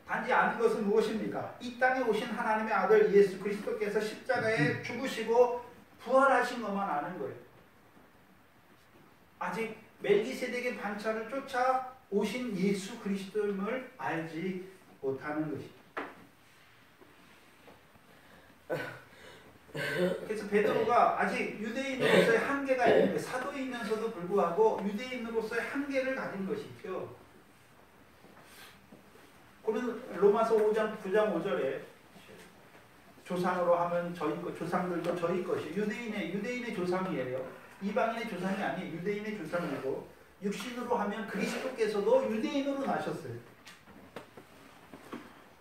단지 아는 것은 무엇입니까? 이 땅에 오신 하나님의 아들 예수 그리스도께서 십자가에 죽으시고 부활하신 것만 아는 거예요. 아직 멜기세덱의 반차를 쫓아 오신 예수 그리스도임을 알지 못하는 것입니다. 그래서 베드로가 아직 유대인으로서의 한계가 있는데, 사도이면서도 불구하고 유대인으로서의 한계를 가진 것이죠. 그래서 로마서 5장 9장 5절에 조상으로 하면 저희 것, 조상들도 저희 것이, 유대인의 조상이에요. 이방인의 조상이 아니에요. 유대인의 조상이고, 육신으로 하면 그리스도께서도 유대인으로 나셨어요.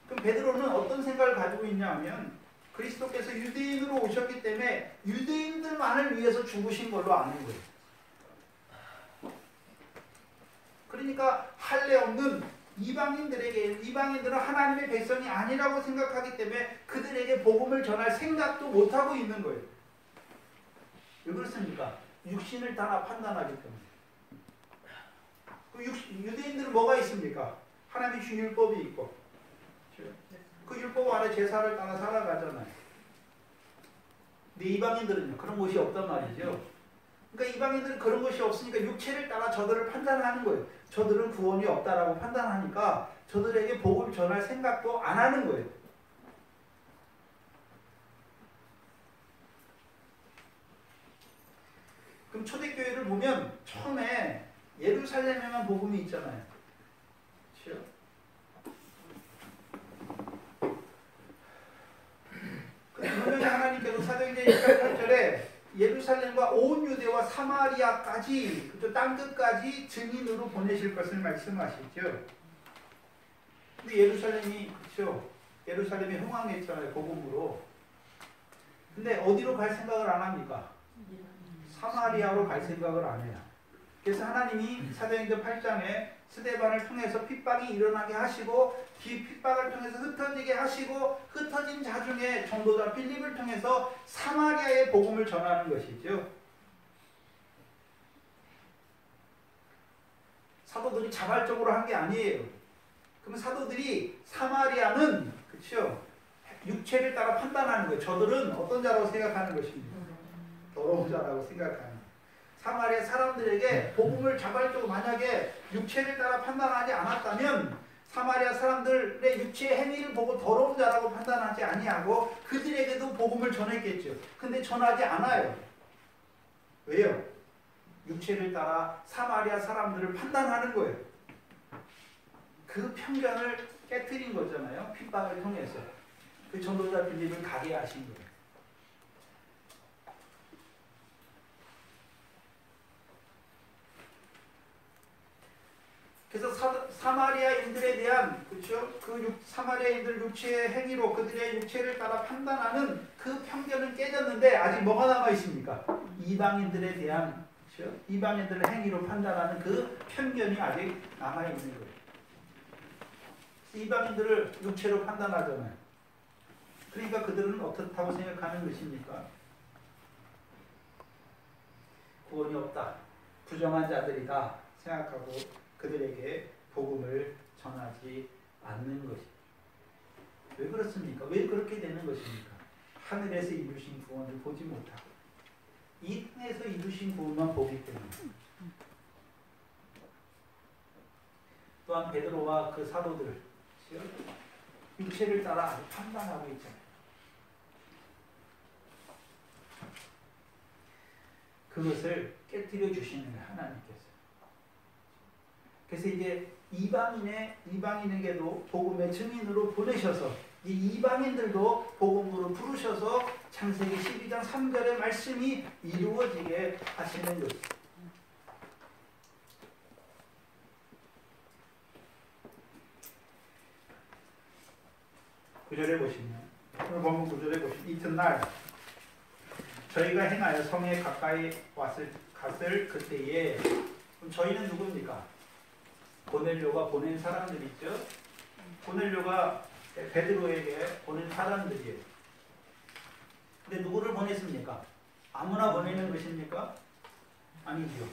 그럼 베드로는 어떤 생각을 가지고 있냐 하면, 그리스도께서 유대인으로 오셨기 때문에 유대인들만을 위해서 죽으신 걸로 아는 거예요. 그러니까 할례 없는 이방인들은 하나님의 백성이 아니라고 생각하기 때문에 그들에게 복음을 전할 생각도 못하고 있는 거예요. 왜 그렇습니까? 육신을 따라 판단하기 때문에. 유대인들은 뭐가 있습니까? 하나님의 준 율법이 있고, 그 율법 안에 제사를 따라 살아가잖아요. 근데 이방인들은요, 그런 것이 없단 말이죠. 그러니까 이방인들은 그런 것이 없으니까 육체를 따라 저들을 판단하는 거예요. 저들은 구원이 없다라고 판단하니까 저들에게 복음을 전할 생각도 안 하는 거예요. 그럼 초대교회를 보면 처음에 예루살렘에만 복음이 있잖아요. 그렇죠? 분명히 하나님께서 사도행전 1장 8절에 예루살렘과 온 유대와 사마리아까지, 그쪽 땅끝까지 증인으로 보내실 것을 말씀하시죠. 근데 예루살렘이, 그렇죠? 예루살렘이 흥왕했잖아요, 복음으로. 근데 어디로 갈 생각을 안 합니까? 사마리아로 갈 생각을 안 해요. 그래서 하나님이 사도행전 8장에 스데반을 통해서 핍박이 일어나게 하시고, 그 핍박을 통해서 흩어지게 하시고, 흩어진 자 중에 전도자 빌립을 통해서 사마리아의 복음을 전하는 것이죠. 사도들이 자발적으로 한 게 아니에요. 그러면 사도들이 사마리아는, 그렇죠, 육체를 따라 판단하는 거예요. 저들은 어떤 자라고 생각하는 것입니다. 더러운 자라고 생각하는. 사마리아 사람들에게 복음을 자발적으로, 만약에 육체를 따라 판단하지 않았다면 사마리아 사람들의 육체의 행위를 보고 더러운 자라고 판단하지 아니하고 그들에게도 복음을 전했겠죠. 근데 전하지 않아요. 왜요? 육체를 따라 사마리아 사람들을 판단하는 거예요. 그 편견을 깨트린 거잖아요. 핍박을 통해서. 그 전도자 빌립을 가게 하신 거예요. 그래서 사마리아인들에 대한, 그렇죠? 사마리아인들 육체의 행위로 그들의 육체를 따라 판단하는 그 편견은 깨졌는데 아직 뭐가 남아 있습니까? 이방인들에 대한, 그렇죠? 이방인들의 행위로 판단하는 그 편견이 아직 남아 있는 거예요. 이방인들을 육체로 판단하잖아요. 그러니까 그들은 어떻다고 생각하는 것입니까? 구원이 없다, 부정한 자들이다 생각하고 그들에게 복음을 전하지 않는 것입니다. 왜 그렇습니까? 왜 그렇게 되는 것입니까? 하늘에서 이루신 구원을 보지 못하고 이 땅에서 이루신 구원만 보기 때문에. 또한 베드로와 그 사도들 육체를 따라 판단하고 있잖아요. 그것을 깨뜨려 주시는 거예요, 하나님께서. 그래서 이제 이방인에게도 복음의 증인으로 보내셔서 이 이방인들도 복음으로 부르셔서 창세기 12장 3절의 말씀이 이루어지게 하시는 것입니다. 9절에 보시면, 오늘 본문 9절에 보시면, 이튿날 저희가 행하여 성에 가까이 갔을 그때에, 그럼 저희는 누굽니까? 고넬료가 보낸 사람들이죠. 고넬료가 베드로에게 보낸 사람들이에요. 근데 누구를 보냈습니까? 아무나 보내는 것입니까? 아니죠.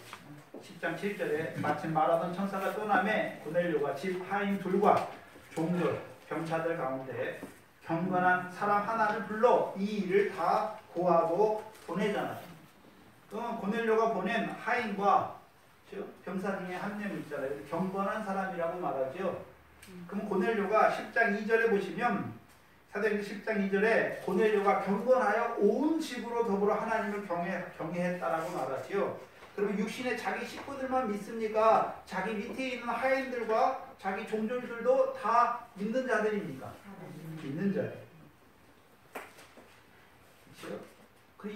10장 7절에 마침 말하던 천사가 떠나매 고넬료가 집 하인 둘과 종들, 병사들 가운데 경건한 사람 하나를 불러 이 일을 다 고하고 보내잖아요. 그러면 고넬료가 보낸 하인과 병사 중에 한 명 있잖아요. 경건한 사람이라고 말하죠. 그럼 고넬료가 10장 2절에 보시면, 사도행전 10장 2절에 고넬료가 경건하여 온 집으로 더불어 하나님을 경외했다라고 말하죠. 그러면 육신의 자기 식구들만 믿습니까? 자기 밑에 있는 하인들과 자기 종졸들도 다 믿는 자들입니까? 믿는 자예요. 그렇죠?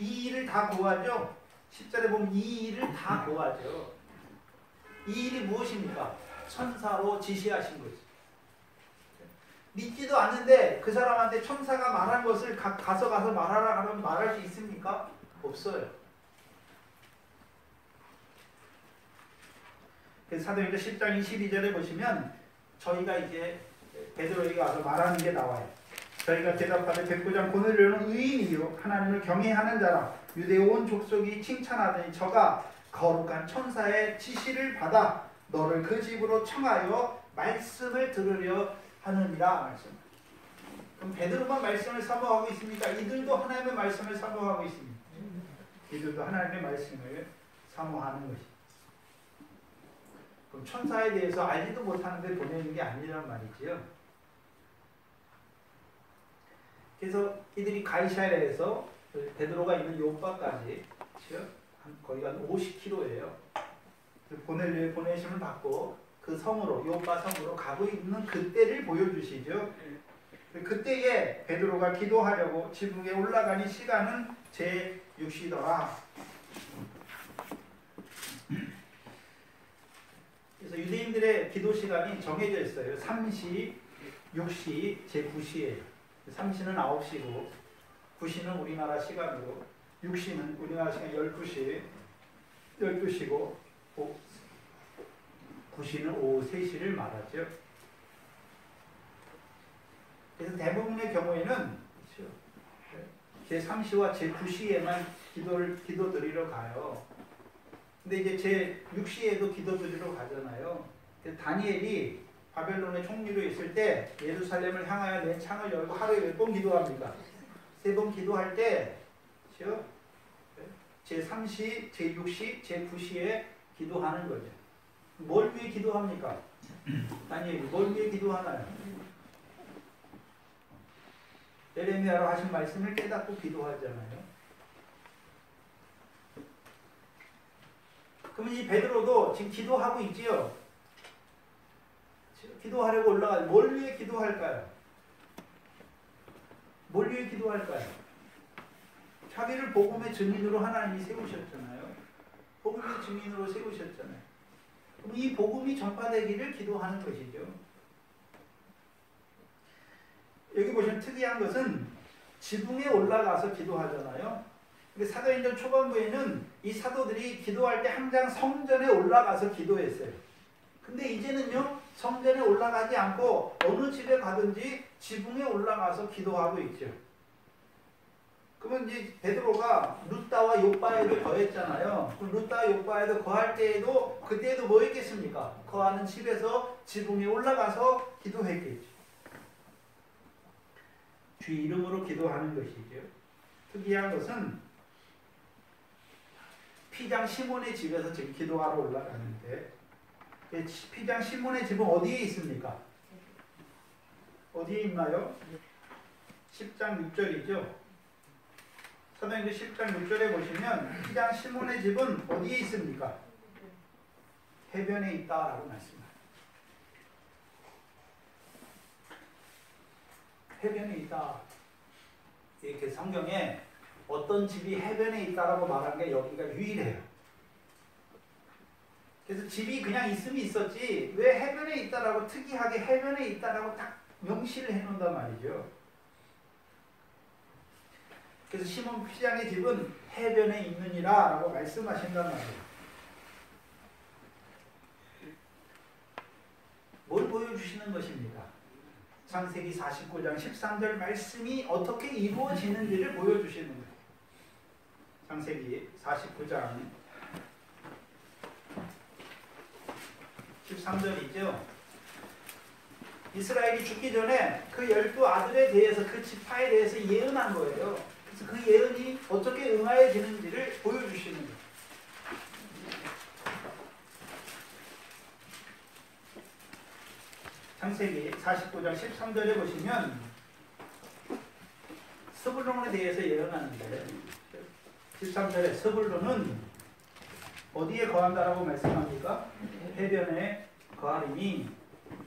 이 일을 다 고하죠. 10절에 보면 이 일을 다 고하죠. 이 일이 무엇입니까? 천사로 지시하신 거죠. 믿지도 않는데 그 사람한테 천사가 말한 것을 가서 말하라 하면 말할 수 있습니까? 없어요. 그래서 사도행전 10장 22절에 보시면 저희가 이제 베드로에게 와서 말하는 게 나와요. 저희가 대답하되 백부장 고넬료는 의인이요 하나님을 경외하는 자라 유대 온 족속이 칭찬하더니 저가 거룩한 천사의 지시를 받아 너를 그 집으로 청하여 말씀을 들으려 하느니라 말씀. 그럼 베드로만 말씀을 사모하고 있습니까? 이들도 하나님의 말씀을 사모하고 있습니다. 이들도 하나님의 말씀을 사모하는 것입니다. 그럼 천사에 대해서 알지도 못하는데 보내는 게 아니란 말이지요. 그래서 이들이 가이사랴에서 베드로가 있는 요빠까지 거의 한 50km예요. 고넬료의 보내심을 받고 그 성으로, 요빠 성으로 가고 있는 그때를 보여주시죠. 그때에 베드로가 기도하려고 지붕에 올라가는 시간은 제6시더라. 그래서 유대인들의 기도 시간이 정해져 있어요. 3시, 6시, 제9시예요. 3시는 9시고 9시는 우리나라 시간으로, 6시는 우리나라 시간 12시고 9시는 오후 3시를 말하죠. 그래서 대부분의 경우에는 제3시와 제9시에만 기도 드리러 가요. 근데 이제 제6시에도 기도 드리러 가잖아요. 다니엘이 바벨론의 총리로 있을 때 예루살렘을 향하여 내 창을 열고 하루에 몇 번 기도합니까? 3번 기도할 때 제3시, 제6시, 제9시에 기도하는 거죠. 뭘 위해 기도합니까? 다니엘이 뭘 위해 기도하나요? 예레미야로 하신 말씀을 깨닫고 기도하잖아요. 그러면 이 베드로도 지금 기도하고 있지요. 기도하려고 올라가. 뭘 위해 기도할까요? 뭘 위해 기도할까요? 자기를 복음의 증인으로 하나님이 세우셨잖아요. 복음의 증인으로 세우셨잖아요. 그럼 이 복음이 전파되기를 기도하는 것이죠. 여기 보시면 특이한 것은 지붕에 올라가서 기도하잖아요. 근데 사도행전 초반부에는 이 사도들이 기도할 때 항상 성전에 올라가서 기도했어요. 근데 이제는요, 성전에 올라가지 않고 어느 집에 가든지 지붕에 올라가서 기도하고 있죠. 그러면 이제 베드로가 루다와 욥바에도 거했잖아요. 그럼 루다와 욥바에도 거할 때에도 그때도 뭐 했겠습니까? 거하는 집에서 지붕에 올라가서 기도했겠죠. 주 이름으로 기도하는 것이죠. 특이한 것은 피장 시몬의 집에서 지금 기도하러 올라가는데 피장 시몬의 집은 어디에 있습니까? 어디에 있나요? 10장 6절이죠. 사도행전 10장 6절에 보시면 피장 시몬의 집은 어디에 있습니까? 해변에 있다라고 말씀합니다. 해변에 있다. 이렇게 성경에 어떤 집이 해변에 있다라고 말한 게 여기가 유일해요. 그래서 집이 그냥 있으면 있었지 왜 해변에 있다라고 특이하게 해변에 있다라고 딱 명시를 해놓는단 말이죠. 그래서 시몬 피장의 집은 해변에 있느니라 라고 말씀하신단 말이에요. 뭘 보여주시는 것입니까? 창세기 49장 13절 말씀이 어떻게 이루어지는지를 보여주시는 거예요. 창세기 49장 13절이죠. 이스라엘이 죽기 전에 그 12아들에 대해서 그 지파에 대해서 예언한 거예요. 그래서 그 예언이 어떻게 응하여지는지를 보여주시는 거예요. 창세기 49장 13절에 보시면 스불론에 대해서 예언하는데 13절에 스불론은 어디에 거한다라고 말씀합니까? 해변에 거하리니.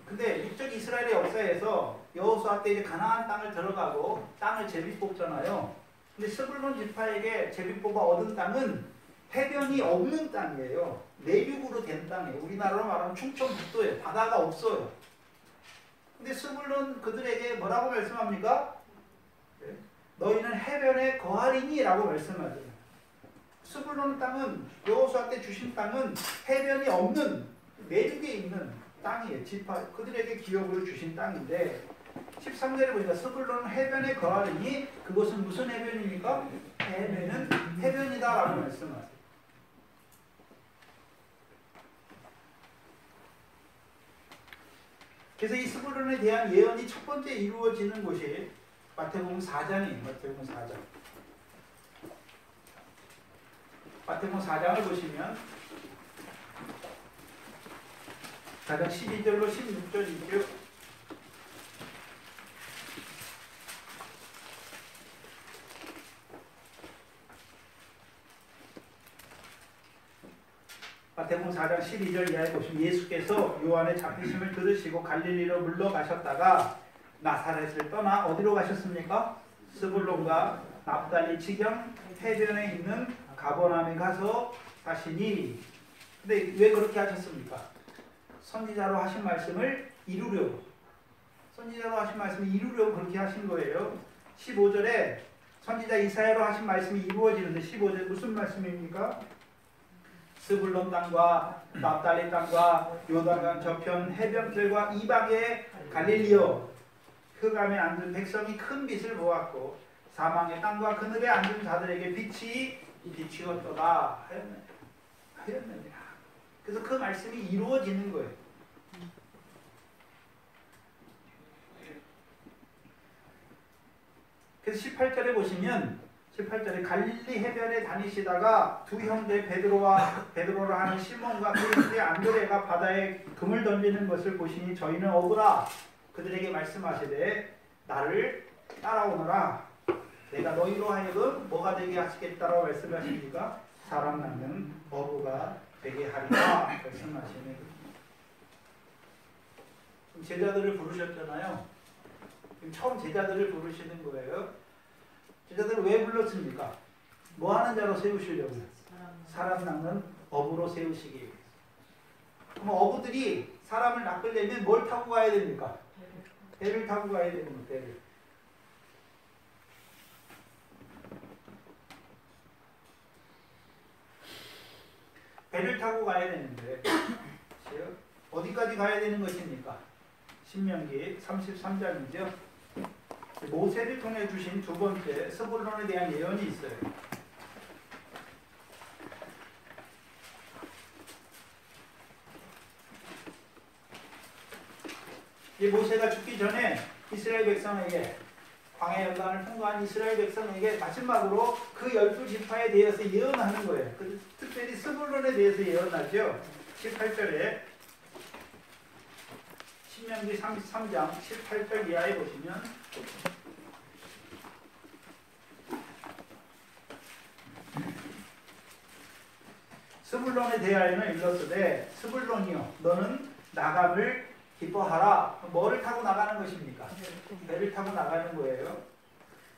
근데 육적 이스라엘의 역사에서 여호수아 때 이제 가나안 땅을 들어가고 땅을 제비 뽑잖아요. 근데 스불론 지파에게 제비 뽑아 얻은 땅은 해변이 없는 땅이에요. 내륙으로 된 땅이에요. 우리나라로 말하면 충청북도예요. 바다가 없어요. 근데 스불론 그들에게 뭐라고 말씀합니까? 너희는 해변에 거하리니 라고 말씀하죠. 스불론 땅은 여호수아 때 주신 땅은 해변이 없는 내륙에 있는 땅이에요. 지파 그들에게 기업으로 주신 땅인데 13절에 보니까 스불론은 해변에 거하리니 그것은 무슨 해변입니까? 해변은 해변이다 라고 말씀하세요. 그래서 이 스불론에 대한 예언이 첫 번째 이루어지는 곳이 마태복음 4장이에요. 마태복음 4장. 마태복음 4장을 보시면 4장 12절로 16절이죠. 마태복음 4장 12절 이하에 보시면 예수께서 요한의 잡히심을 들으시고 갈릴리로 물러가셨다가 나사렛을 떠나 어디로 가셨습니까? 스불론과 납달리 지경 해변에 있는 가버나움에 가서 사시니. 근데 왜 그렇게 하셨습니까? 선지자로 하신 말씀을 이루려고. 선지자로 하신 말씀을 이루려고 그렇게 하신 거예요. 15절에 선지자 이사야로 하신 말씀이 이루어지는데 15절 무슨 말씀입니까? 스불론 땅과 납달리 땅과 요단강 저편 해변들과 이방의 갈릴리여 흑암에 앉은 백성이 큰 빛을 보았고 사망의 땅과 그늘에 앉은 자들에게 빛이 비추었도다 하였느니라. 그래서 그 말씀이 이루어지는 거예요. 그래서 18절에 보시면 18절에 갈릴리 해변에 다니시다가 두 형제 베드로라 하는 시몬과 그 형제 안드레가 바다에 금을 던지는 것을 보시니 저희는 어부라. 그들에게 말씀하시되 나를 따라오너라. 내가 너희로 하여금 뭐가 되게 하시겠다라고 말씀하십니까? 사람 낳는 어부가 되게 하리라 말씀하시는. 제자들을 부르셨잖아요. 처음 제자들을 부르시는 거예요. 제자들을 왜 불렀습니까? 뭐 하는 자로 세우시려고요? 사람 낚는 어부로 세우시기 위해서. 그럼 어부들이 사람을 낚으려면 뭘 타고 가야 됩니까? 배를 타고 가야 되는 거예요. 배를. 배를 타고 가야 되는데 어디까지 가야 되는 것입니까? 신명기 33장이죠. 모세를 통해 주신 두 번째 스불론에 대한 예언이 있어요. 이 모세가 죽기 전에 이스라엘 백성에게 광야 연단을 통과한 이스라엘 백성에게 마지막으로 그 12지파에 대해서 예언하는 거예요. 특별히 스불론에 대해서 예언하죠. 18절에 신명기 33장 18절 이하에 보시면 스불론에 대하여는 일렀으되 스불론이여 너는 나감을 기뻐하라. 뭐를 타고 나가는 것입니까? 배를 타고 나가는 거예요.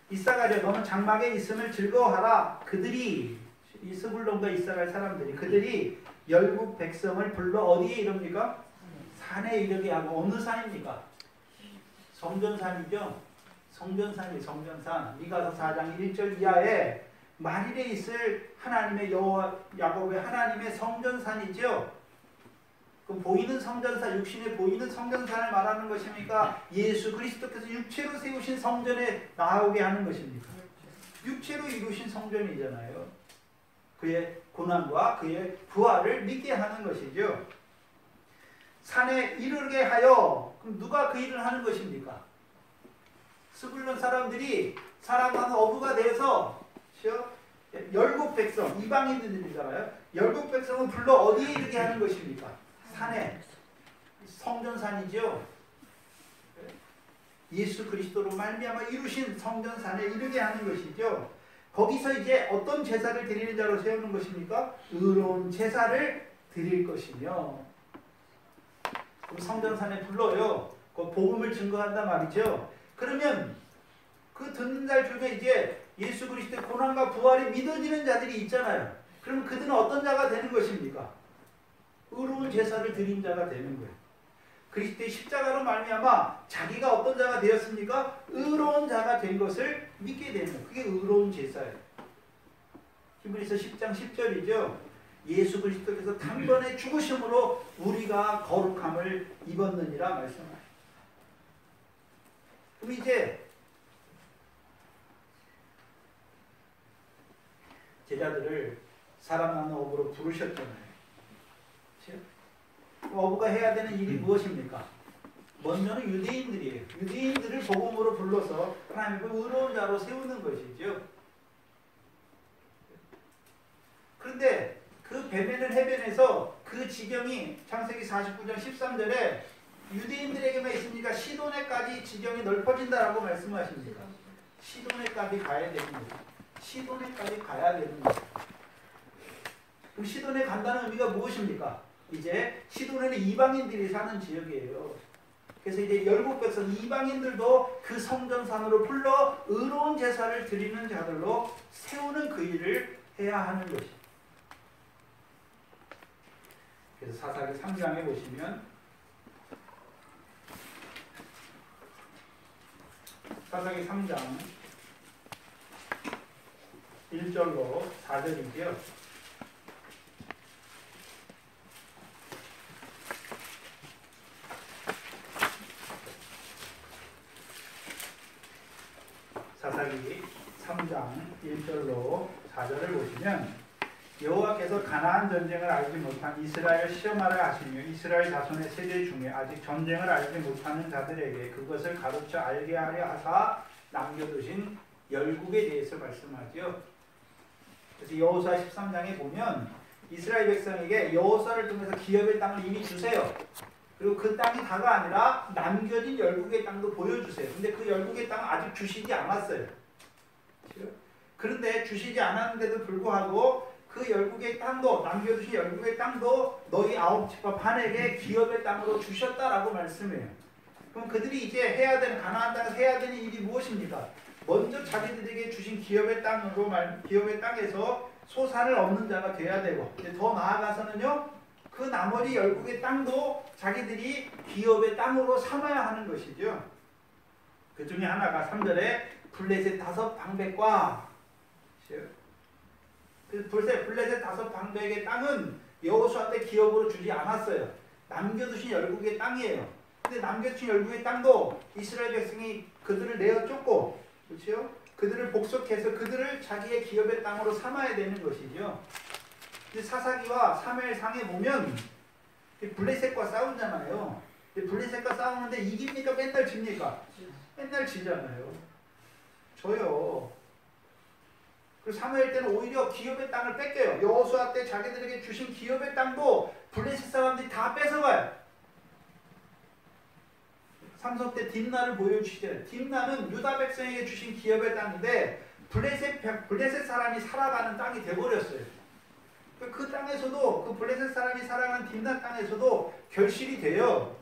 이사가랴 너는 장막에 있음을 즐거워하라. 그들이 이 스불론과 이사갈 사람들이 그들이 열국 백성을 불러 어디에 이릅니까? 산에 이르게 하고. 어느 산입니까? 성전산이죠. 성전산이 성전산. 미가서 4장 1절 이하에 만일에 있을 하나님의 여호와 야곱의 하나님의 성전산이죠. 그 보이는 성전산, 육신에 보이는 성전산을 말하는 것입니까? 예수 그리스도께서 육체로 세우신 성전에 나오게 하는 것입니까? 육체로 이루신 성전이잖아요. 그의 고난과 그의 부활을 믿게 하는 것이죠. 산에 이르게 하여. 그럼 누가 그 일을 하는 것입니까? 스불론 사람들이 사랑하는 어부가 되어서 열국 백성, 이방인들이잖아요. 열국 백성은 불러 어디에 이르게 하는 것입니까? 산에. 성전산이죠. 예수 그리스도로 말미암아 이루신 성전산에 이르게 하는 것이죠. 거기서 이제 어떤 제사를 드리는 자로 세우는 것입니까? 의로운 제사를 드릴 것이며. 그럼 성전산에 불러요. 그 복음을 증거한단 말이죠. 그러면 그 듣는 자 중에 이제 예수 그리스도의 고난과 부활이 믿어지는 자들이 있잖아요. 그럼 그들은 어떤 자가 되는 것입니까? 의로운 제사를 드린 자가 되는 거예요. 그리스도의 십자가로 말미암아 자기가 어떤 자가 되었습니까? 의로운 자가 된 것을 믿게 되는 거예요. 그게 의로운 제사예요. 히브리서 10장 10절이죠. 예수 그리스도께서 단번에 죽으심으로 우리가 거룩함을 입었느니라 말씀하십니다. 그럼 이제 제자들을 사람 낳는 어부로 부르셨잖아요. 어부가 해야 되는 일이 무엇입니까? 먼저는 유대인들이에요. 유대인들을 복음으로 불러서 하나님의 의로운 자로 세우는 것이죠. 그런데 그 배면을 해변에서 그 지경이 창세기 49장 13절에 유대인들에게만 있으니까 시도네까지 지경이 넓어진다라고 말씀하십니다. 시도네까지 가야 되는 거예요. 시도네까지 가야 되는 거예요. 그럼 시도네 간다는 의미가 무엇입니까? 이제 시도네는 이방인들이 사는 지역이에요. 그래서 이제 열국 백성 이방인들도 그 성전산으로 불러 의로운 제사를 드리는 자들로 세우는 그 일을 해야 하는 것입니다. 그래서 사사기 3장에 보시면 사사기 3장 1절로 4절이고요. 사사기 3장 1절로 4절을 보시면 여호와께서 가나안 전쟁을 알지 못한 이스라엘 시험하라 하시며 이스라엘 자손의 세대 중에 아직 전쟁을 알지 못하는 자들에게 그것을 가르쳐 알게 하려 하사 남겨두신 열국에 대해서 말씀하죠. 그래서 여호수아 13장에 보면 이스라엘 백성에게 여호수아를 통해서 기업의 땅을 이미 주세요. 그리고 그 땅이 다가 아니라 남겨진 열국의 땅도 보여주세요. 근데 그 열국의 땅은 아직 주시지 않았어요. 그런데 주시지 않았는데도 불구하고 그 열국의 땅도 남겨두신 열국의 땅도 너희 아홉 지파판에게 기업의 땅으로 주셨다라고 말씀해요. 그럼 그들이 이제 해야 되는 가나안 땅에서 해야 되는 일이 무엇입니까? 먼저 자기들에게 주신 기업의 땅에서 소산을 얻는 자가 돼야 되고 이제 더 나아가서는요 그 나머지 열국의 땅도 자기들이 기업의 땅으로 삼아야 하는 것이죠. 그 중에 하나가 3절에 블레셋 5방백과 그 블레셋 5방백의 땅은 여호수아 때 기업으로 주지 않았어요. 남겨두신 열국의 땅이에요. 근데 남겨두신 열국의 땅도 이스라엘 백성이 그들을 내어 쫓고 그렇죠? 그들을 복속해서 그들을 자기의 기업의 땅으로 삼아야 되는 것이죠. 사사기와 사무엘상에 보면 블레셋과 싸우잖아요. 블레셋과 싸우는데 이깁니까? 맨날 집니까? 맨날 지잖아요. 져요. 그리고 사무엘 때는 오히려 기업의 땅을 뺏겨요. 여호수아 때 자기들에게 주신 기업의 땅도 블레셋 사람들이 다 뺏어가요. 삼손 때 딥나를 보여주시잖아요. 딥나는 유다 백성에게 주신 기업의 땅인데 블레셋 사람이 살아가는 땅이 돼버렸어요. 그 땅에서도 그 블레셋 사람이 살아가는 딥나 땅에서도 결실이 돼요.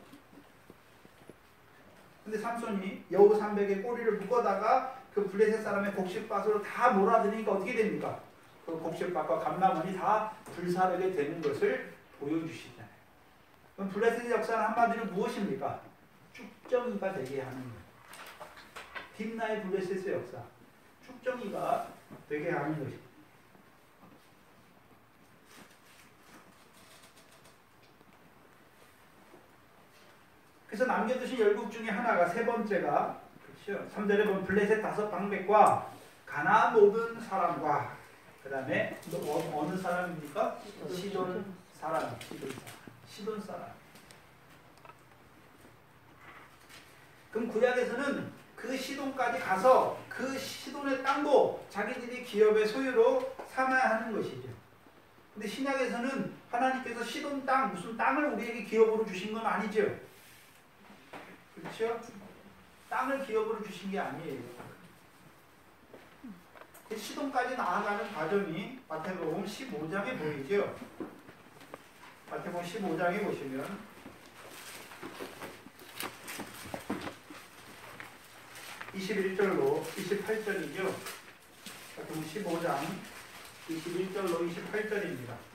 근데 삼손이 여우 300의 꼬리를 묶어다가 그 블레셋 사람의 곡식밭으로 다 몰아들이니까 어떻게 됩니까? 그 곡식밭과 감람원이 다 불사르게 되는 것을 보여주시잖아요. 그럼 블레셋의 역사는 한마디로 무엇입니까? 축정이가 되게 하는 거예요. 딥나의 블레셋의 역사. 축정이가 되게 하는 것입니다. 그래서 남겨두신 열국 중에 하나가 세 번째가 그렇죠. 3절에 보면 블레셋 5방백과 가나안 모든 사람과 그 다음에 어느 사람입니까? 시돈 사람. 시돈 사람. 그럼 구약에서는 그 시돈까지 가서 그 시돈의 땅도 자기들이 기업의 소유로 삼아야 하는 것이죠. 근데 신약에서는 하나님께서 시돈 땅, 무슨 땅을 우리에게 기업으로 주신 건 아니죠. 그렇죠? 땅을 기업으로 주신 게 아니에요. 시돈까지 나아가는 과정이 마태복음 15장에 보이죠. 마태복음 15장에 보시면 21절로 28절이죠. 마태복음 15장 21절로 28절입니다.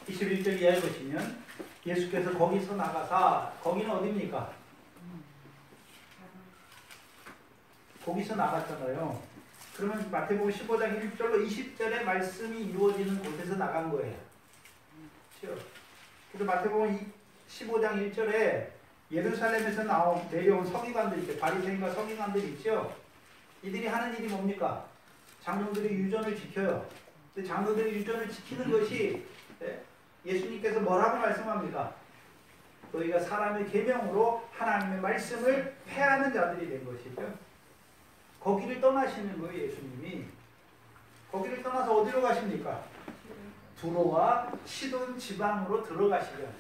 21절 이하에 보시면 예수께서 거기서 나가사 거기는 어디입니까? 거기서 나갔잖아요. 그러면 마태복음 15장 1절로 20절의 말씀이 이루어지는 곳에서 나간 거예요. 그렇죠? 그래서 마태복음 15장 1절에 예루살렘에서 내려온 서기관들 있죠. 바리새인과 서기관들 있죠. 이들이 하는 일이 뭡니까? 장로들이 유전을 지켜요. 근데 장로들이 유전을 지키는 것이 예수님께서 뭐라고 말씀합니까? 너희가 사람의 계명으로 하나님의 말씀을 폐하는 자들이 된 것이죠. 거기를 떠나시는 거예요, 예수님이. 거기를 떠나서 어디로 가십니까? 두로와 시돈 지방으로 들어가시잖아요.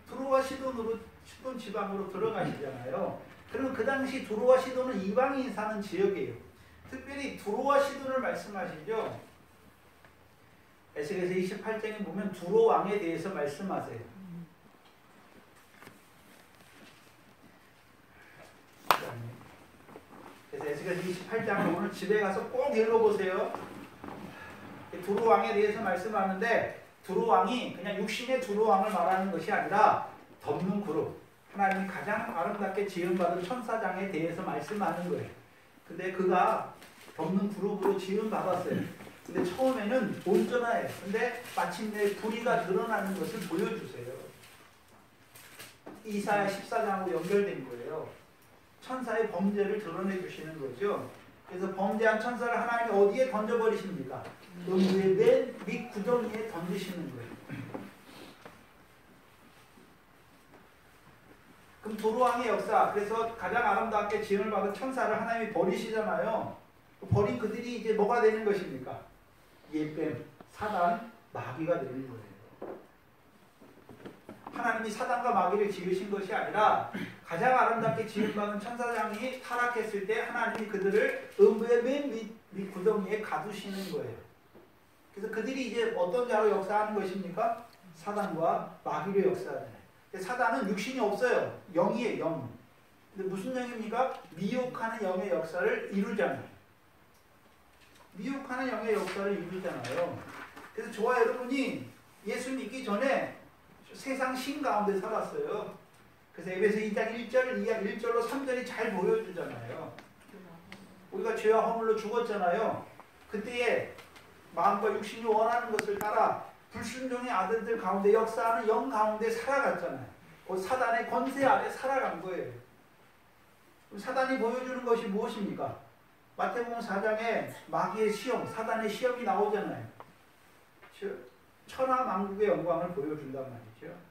두로와 시돈 지방으로 들어가시잖아요. 그러면 그 당시 두로와 시돈은 이방인이 사는 지역이에요. 특별히 두로와 시돈을 말씀하시죠. 에스겔서 28장에 보면 두로 왕에 대해서 말씀하세요. 그래서 에스겔서 28장을 오늘 집에 가서 꼭 읽어보세요. 두로 왕에 대해서 말씀하는데 두로 왕이 그냥 육신의 두로 왕을 말하는 것이 아니라 덮는 그룹, 하나님이 가장 아름답게 지음받은 천사장에 대해서 말씀하는 거예요. 근데 그가 덮는 그룹으로 지음받았어요. 근데 처음에는 온전해요. 근데 마침내 불의가 드러나는 것을 보여주세요. 이사야 14장하고 연결된 거예요. 천사의 범죄를 드러내 주시는 거죠. 그래서 범죄한 천사를 하나님이 어디에 던져버리십니까? 음부의 맨 밑 구덩이에 던지시는 거예요. 그럼 두로왕의 역사, 그래서 가장 아름답게 지음을 받은 천사를 하나님이 버리시잖아요. 버린 그들이 이제 뭐가 되는 것입니까? 예뱀, 사단, 마귀가 되는 거예요. 하나님이 사단과 마귀를 지으신 것이 아니라 가장 아름답게 지음받은 천사장이 타락했을 때 하나님이 그들을 음부의 맨 밑 구덩이에 가두시는 거예요. 그래서 그들이 이제 어떤 자로 역사하는 것입니까? 사단과 마귀로 역사하잖아요. 사단은 육신이 없어요. 영이에요. 영. 근데 무슨 영입니까? 미혹하는 영의 역사를 이루잖아요. 미혹하는 영의 역사를 이루잖아요. 그래서 저와 여러분이 예수 믿기 전에 세상 신 가운데 살았어요. 그래서 에베소 2장 1절, 1절로 3절이 잘 보여주잖아요. 우리가 죄와 허물로 죽었잖아요. 그때에 마음과 육신이 원하는 것을 따라 불순종의 아들들 가운데 역사하는 영 가운데 살아갔잖아요. 그 사단의 권세 아래 살아간 거예요. 사단이 보여주는 것이 무엇입니까? 마태복음 4장에 마귀의 시험, 사단의 시험이 나오잖아요. 천하 만국의 영광을 보여준단 말이죠.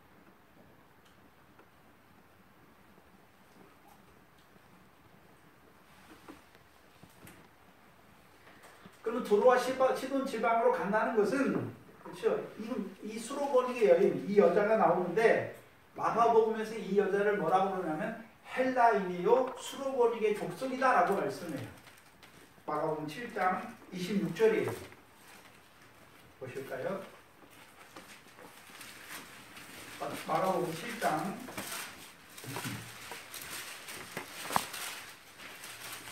그러면 도로와 시돈 지방으로 간다는 것은 그렇죠. 이 수로보닉의 여인, 이 여자가 나오는데 마가복음에서 이 여자를 뭐라고 그러냐면 헬라인이요 수로보닉의 족속이다라고 말씀해요. 마가복음 7장 26절이에요. 보실까요? 마가복음 7장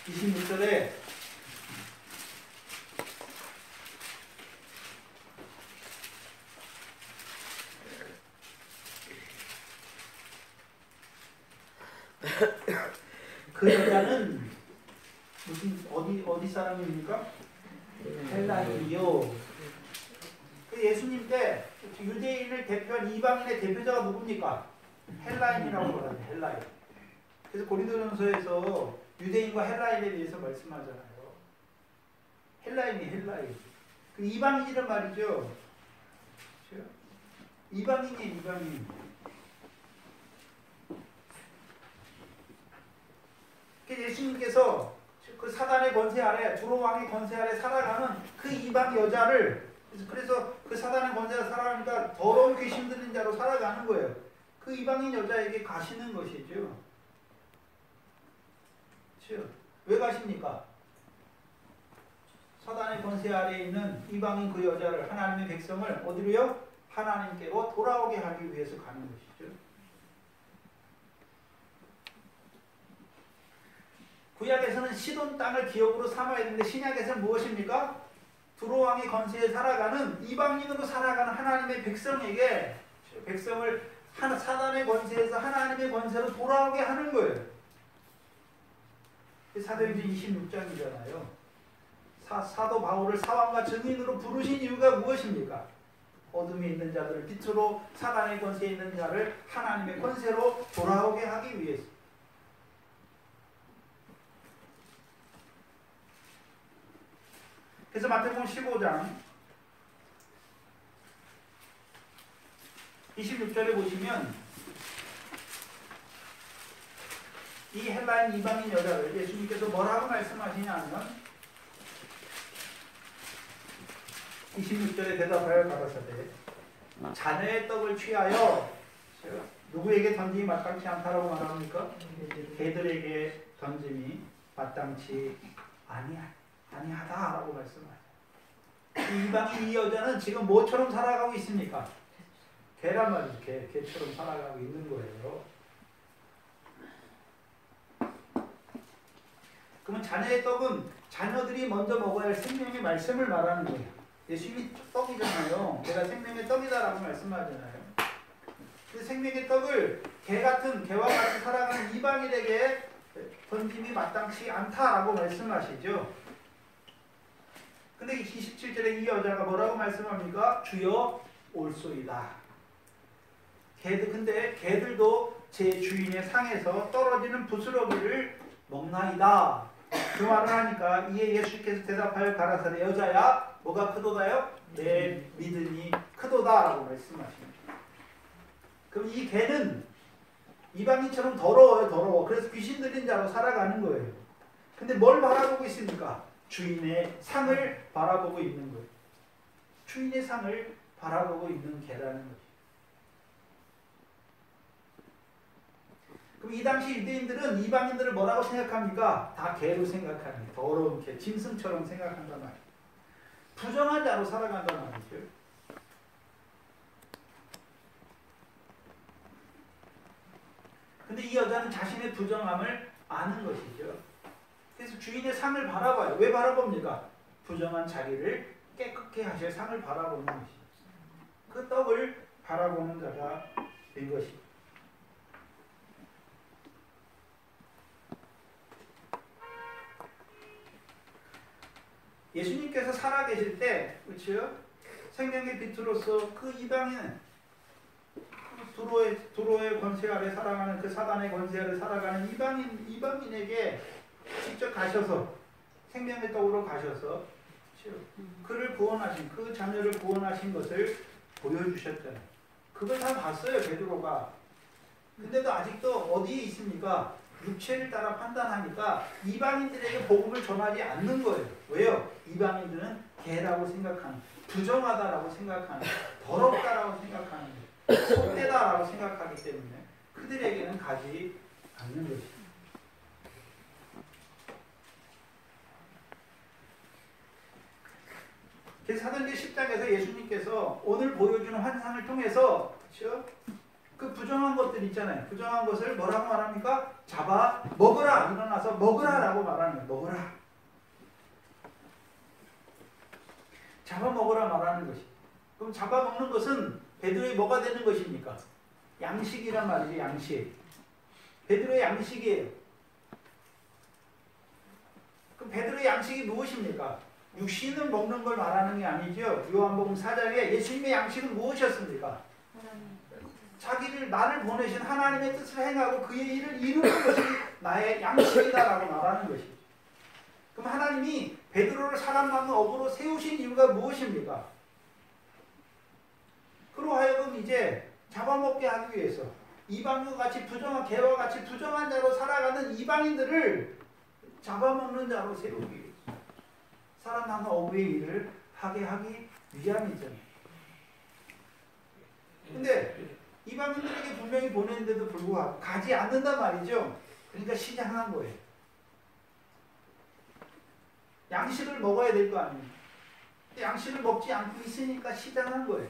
26절에 그 여자는 무슨 어디 사람입니까? 헬라인이요. 그 예수님 때 유대인을 대표한 이방인의 대표자가 누굽니까? 헬라인이라고 말하죠. 헬라인. 그래서 고린도전서에서 유대인과 헬라인에 대해서 말씀하잖아요. 헬라인이 헬라인. 그 이방인이란 말이죠. 그렇죠? 이방인이에요. 이방인. 예수님께서 그 사단의 권세 아래, 두로왕의 권세 아래 살아가는 그 이방 여자를, 그래서 그 사단의 권세 아래 살아가니까 더러운 귀신 들린 자로 살아가는 거예요. 그 이방인 여자에게 가시는 것이죠. 그렇죠? 왜 가십니까? 사단의 권세 아래에 있는 이방인 그 여자를, 하나님의 백성을 어디로요? 하나님께로 돌아오게 하기 위해서 가는 것이죠. 구약에서는 시돈 땅을 기업으로 삼아야 되는데 신약에서는 무엇입니까? 두로왕의 권세에 살아가는 이방인으로 살아가는 하나님의 백성에게 백성을 사단의 권세에서 하나님의 권세로 돌아오게 하는 거예요. 사도행전 26장이잖아요. 사도 바울을 사왕과 증인으로 부르신 이유가 무엇입니까? 어둠에 있는 자들을 빛으로, 사단의 권세에 있는 자를 하나님의 권세로 돌아오게 하기 위해서. 그래서 마태복음 15장 26절에 보시면 이 헬라인 이방인 여자를 예수님께서 뭐라고 말씀하시냐면 26절에 대답하여 가라사대 자녀의 떡을 취하여 누구에게 던짐이 마땅치 않다라고 말합니까? 개들에게 던짐이 마땅치 아니하다라고 말씀하세요. 이방인 이 여자는 지금 뭐처럼 살아가고 있습니까? 개란 말이죠. 개처럼 살아가고 있는 거예요. 그러면 자녀의 떡은 자녀들이 먼저 먹어야 할 생명의 말씀을 말하는 거예요. 예수님이 떡이잖아요. 내가 생명의 떡이다라고 말씀하잖아요. 그 생명의 떡을 개와 같이 살아가는 이방인에게 던짐이 마땅치 않다라고 말씀하시죠. 근데 27절에 이 여자가 뭐라고 말씀합니까? 주여 올소이다. 근데 개들도 제 주인의 상에서 떨어지는 부스러기를 먹나이다. 그 말을 하니까 이에 예수께서 대답하여 가라사대 여자야 뭐가 크도다요? 내 믿음이 크도다라고 말씀하십니다. 그럼 이 개는 이방인처럼 더러워요. 그래서 귀신 들린 자로 살아가는 거예요. 근데 뭘 바라보고 있습니까? 주인의 상을 바라보고 있는 거예요. 주인의 상을 바라보고 있는 개라는 거죠. 그럼 이 당시 유대인들은 이방인들을 뭐라고 생각합니까? 다 개로 생각합니다. 더러운 개, 짐승처럼 생각한단 말이에요. 부정한 자로 살아간단 말이죠. 근데 이 여자는 자신의 부정함을 아는 것이죠. 그래서 주인의 상을 바라봐요. 왜 바라봅니까? 부정한 자기를 깨끗게 하실 상을 바라보는 것이죠. 그 떡을 바라보는 자가 된 것이죠. 예수님께서 살아계실 때, 그렇죠? 생명의 빛으로서 그 이방인, 두로의 권세 아래 살아가는 그 사단의 권세 아래 살아가는 이방인에게 직접 가셔서 생명의 떡으로 가셔서 그렇죠? 그를 구원하신, 그 자녀를 구원하신 것을 보여주셨잖아요. 그걸 다 봤어요, 베드로가. 근데도 아직도 어디에 있습니까? 육체를 따라 판단하니까 이방인들에게 복음을 전하지 않는 거예요. 왜요? 이방인들은 개라고 생각하는, 부정하다라고 생각하는, 더럽다라고 생각하는, 속되다라고 생각하기 때문에 그들에게는 가지 않는 것입니다. 그래서 사도행전 10장에서 예수님께서 오늘 보여주는 환상을 통해서 그렇죠? 그 부정한 것들 있잖아요. 부정한 것을 뭐라고 말합니까? 잡아 먹으라. 일어나서 먹으라라고 말하는 거예요. 먹으라. 잡아 먹으라 말하는 것이. 그럼 잡아 먹는 것은 베드로의 뭐가 되는 것입니까? 양식이란 말이죠. 양식. 베드로의 양식이에요. 그럼 베드로의 양식이 무엇입니까? 육신을 먹는 걸 말하는 게 아니죠. 요한복음 4장에 예수님의 양식은 무엇이었습니까? 자기를 나를 보내신 하나님의 뜻을 행하고 그의 일을 이루는 것이 나의 양식이다라고 말하는 것이죠. 그럼 하나님이 베드로를 사람 낳는 업으로 세우신 이유가 무엇입니까? 그로 하여금 이제 잡아먹게 하기 위해서 이방인과 같이 부정한 개와 같이 부정한 자로 살아가는 이방인들을 잡아먹는 자로 세우기 위해서 사람 낳는 어부의 일을 하게 하기 위함이잖아요. 근데 이방인들에게 분명히 보냈는데도 불구하고 가지 않는단 말이죠. 그러니까 시장한 거예요. 양식을 먹어야 될 거 아니에요. 양식을 먹지 않고 있으니까 시장한 거예요.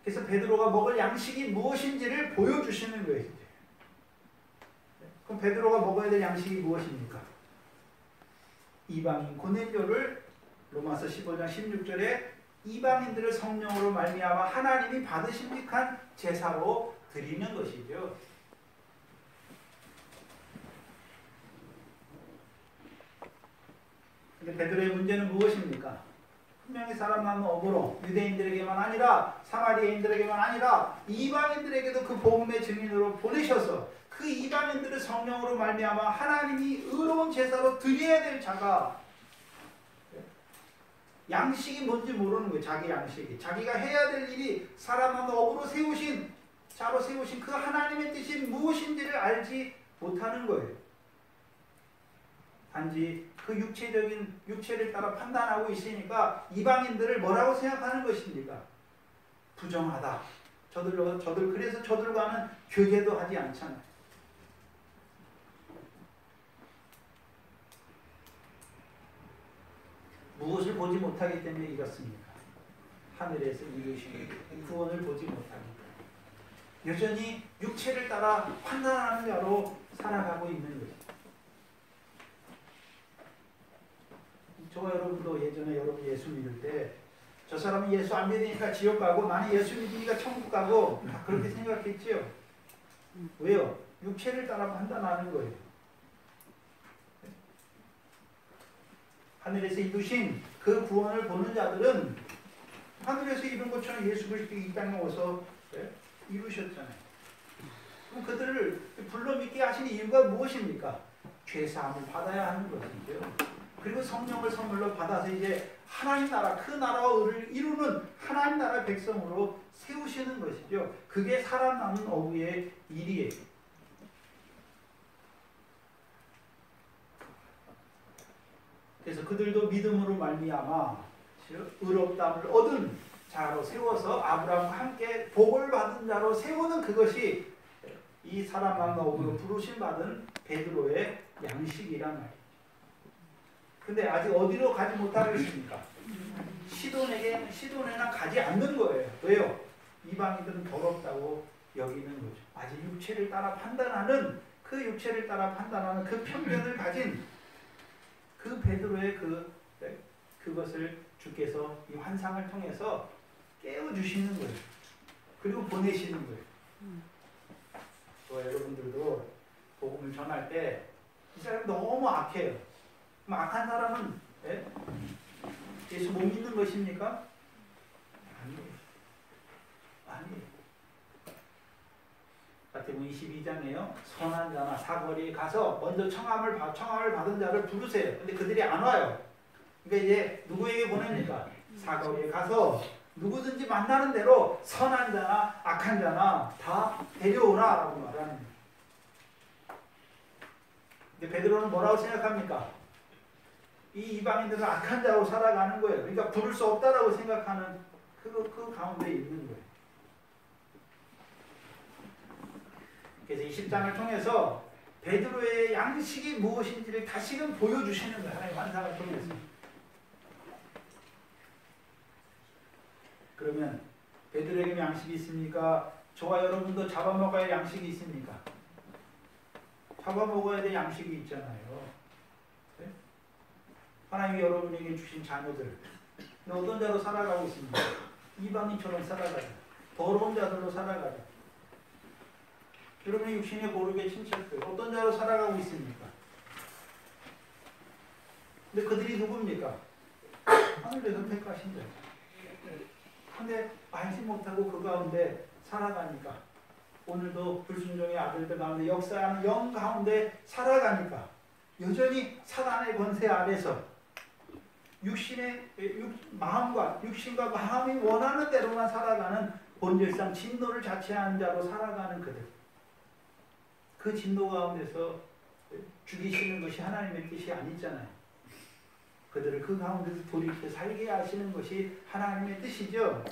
그래서 베드로가 먹을 양식이 무엇인지를 보여주시는 거예요. 그럼 베드로가 먹어야 될 양식이 무엇입니까? 이방인 고넬료를 로마서 15장 16절에 이방인들을 성령으로 말미암아 하나님이 받으신 픽한 제사로 드리는 것이죠. 근데 베드로의 문제는 무엇입니까? 분명히 사람 낳는 업으로 유대인들에게만 아니라 사마리아인들에게만 아니라 이방인들에게도 그 복음의 증인으로 보내셔서 그 이방인들을 성령으로 말미암아 하나님이 의로운 제사로 드려야 될 자가 양식이 뭔지 모르는 거예요. 자기 양식이. 자기가 해야 될 일이 사람 낳는 업으로 세우신 자로 세우신 그 하나님의 뜻이 무엇인지를 알지 못하는 거예요. 단지 그 육체를 따라 판단하고 있으니까 이방인들을 뭐라고 생각하는 것입니까? 부정하다. 그래서 저들과는 교제도 하지 않잖아요. 무엇을 보지 못하기 때문에 이렇습니까? 하늘에서 이루신 구원을 보지 못하니까. 여전히 육체를 따라 판단하는 자로 살아가고 있는 거죠. 저와 여러분도 예전에 여러분 예수 믿을 때 저 사람은 예수 안 믿으니까 지옥 가고 나는 예수 믿으니까 천국 가고 다 그렇게 생각했지요. 왜요? 육체를 따라 판단하는 거예요. 하늘에서 이루신 그 구원을 보는 자들은 하늘에서 이룬 것처럼 예수 그리스도 이 땅에 오서 이루셨잖아요. 그럼 그들을 불러 믿게 하신 이유가 무엇입니까? 죄사함을 받아야 하는 것이죠. 그리고 성령을 선물로 받아서 이제 하나님 나라, 그 나라와 의를 이루는 하나님 나라 백성으로 세우시는 것이죠. 그게 사람 낳는 어부의 일이에요. 그래서 그들도 믿음으로 말미암아 의롭다함을 얻은 자로 세워서 아브라함과 함께 복을 받은 자로 세우는 그것이 이 사람 많은 업으로 부르심 받은 베드로의 양식이란 말이에요. 근데 아직 어디로 가지 못하고 있습니까? 시돈에나 가지 않는 거예요. 왜요? 이방인들은 더럽다고 여기는 거죠. 아직 육체를 따라 판단하는 그 편견을 가진 그 베드로의 그것을 주께서 이 환상을 통해서 깨워주시는 거예요. 그리고 보내시는 거예요. 여러분들도 복음을 전할 때 이 사람이 너무 악해요. 그럼 악한 사람은 예수 못 믿는 것입니까? 아니에요. 마태복음 22장에요. 선한 자나 사거리에 가서 먼저 청함을 받은 자를 부르세요. 근데 그들이 안 와요. 그러니까 이제 누구에게 보냅니까? 사거리에 가서 누구든지 만나는 대로 선한 자나 악한 자나 다 데려오라 라고 말하는 거예요. 근데 베드로는 뭐라고 생각합니까? 이 이방인들은 악한 자로 살아가는 거예요. 그러니까 부를 수 없다라고 생각하는 그 가운데 있는 거예요. 그래서 이 10장을 통해서 베드로의 양식이 무엇인지를 다시금 보여주시는 거예요. 하나님의 환상을 통해서. 그러면 베드로에게 양식이 있습니까? 저와 여러분도 잡아먹어야 할 양식이 있습니까? 잡아먹어야 될 양식이 있잖아요. 네? 하나님이 여러분에게 주신 자녀들 어떤 자로 살아가고 있습니까? 이방인처럼 살아가죠. 더러운 자들로 살아가죠. 여러분의 육신의 고르게 친척들 어떤 자로 살아가고 있습니까? 근데 그들이 누굽니까? 하늘에서 택하신 자. 근데 알지 못하고 그 가운데 살아가니까 오늘도 불순종의 아들들 가운데 역사하는 영 가운데 살아가니까 여전히 사단의 권세 아래서 마음과 육신과 마음이 원하는 대로만 살아가는 본질상 진노를 자체하는 자로 살아가는 그들. 그 진노 가운데서 죽이시는 것이 하나님의 뜻이 아니잖아요. 그들을 그 가운데서 돌이켜 살게 하시는 것이 하나님의 뜻이죠.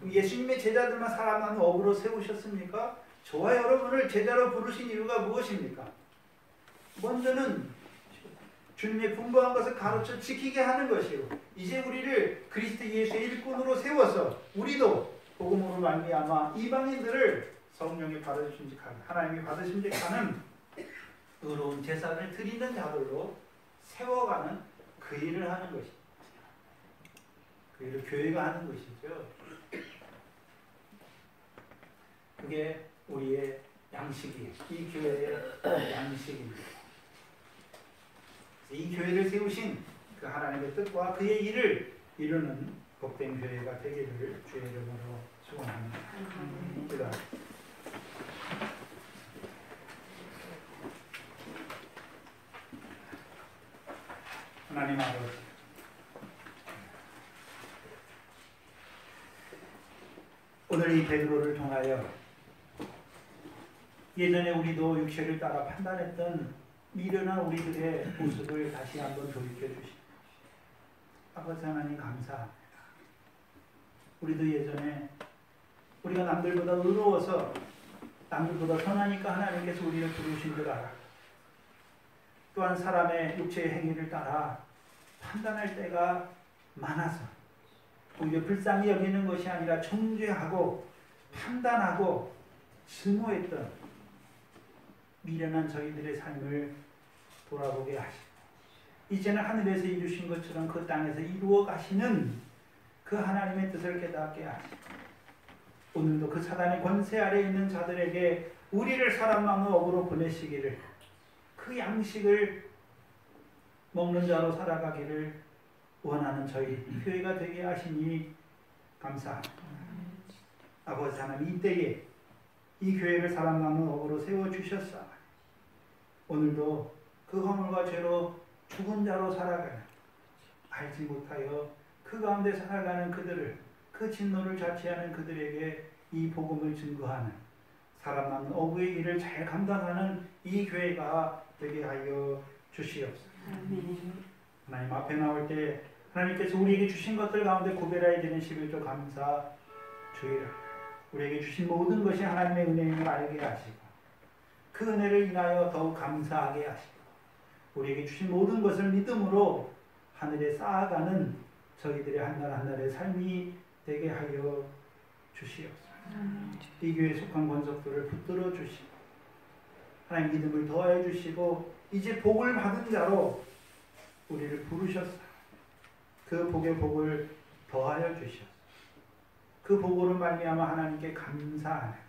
예수님의 제자들만 살아나는 업으로 세우셨습니까? 저와 여러분을 제자로 부르신 이유가 무엇입니까? 먼저는 주님의 분부한 것을 가르쳐 지키게 하는 것이요. 이제 우리를 그리스도 예수의 일꾼으로 세워서 우리도 복음으로 말미암아 이방인들을 성령이 받으심직하는 하나님이 받으심직하는 의로운 제사를 드리는 자들로 세워가는 그 일을 하는 것입니다. 그 일을 교회가 하는 것이죠. 그게 우리의 양식이에요. 이 교회의 양식입니다. 이 교회를 세우신 그 하나님의 뜻과 그의 일을 이루는 복된 교회가 되기를 주의 이름으로 축원합니다. 기도합니다. 하나님 아버지, 오늘 이 베드로를 통하여 예전에 우리도 육체를 따라 판단했던 미련한 우리들의 모습을 다시 한번 돌이켜 주십시오. 아버지 하나님 감사합니다. 우리도 예전에 우리가 남들보다 의로워서 남들보다 선하니까 하나님께서 우리를 부르신 줄 알아. 또한 사람의 육체의 행위를 따라 판단할 때가 많아서 오히려 불쌍히 여기는 것이 아니라 정죄하고 판단하고 증오했던 미련한 저희들의 삶을 돌아보게 하시고 이제는 하늘에서 이루신 것처럼 그 땅에서 이루어 가시는 그 하나님의 뜻을 깨닫게 하시고 오늘도 그 사단의 권세 아래 있는 자들에게 우리를 사람 마음의 업으로 보내시기를 그 양식을 먹는 자로 살아가기를 원하는 저희 교회가 되게 하시니 감사합니다. 아버지 하나님 이때에 이 교회를 사람 마음의 업으로 세워주셨사 오늘도 그 허물과 죄로 죽은 자로 살아가는 알지 못하여 그 가운데 살아가는 그들을 그 진노를 자취하는 그들에게 이 복음을 증거하는 사람 많은 어부의 일을 잘 감당하는 이 교회가 되게 하여 주시옵소서. 하나님 앞에 나올 때 하나님께서 우리에게 주신 것들 가운데 구별해야 되는 11조 감사 주의를 우리에게 주신 모든 것이 하나님의 은혜임을 알게 하시고 그 은혜를 인하여 더욱 감사하게 하시고 우리에게 주신 모든 것을 믿음으로 하늘에 쌓아가는 저희들의 한날 한날의 삶이 되게 하여 주시옵소서. 이 교회에 속한 권속들을 붙들어 주시고 하나님 믿음을 더해 주시고 이제 복을 받은 자로 우리를 부르셨어요. 그 복의 복을 더하여 주시옵소서. 그 복으로 말미암아 하나님께 감사하는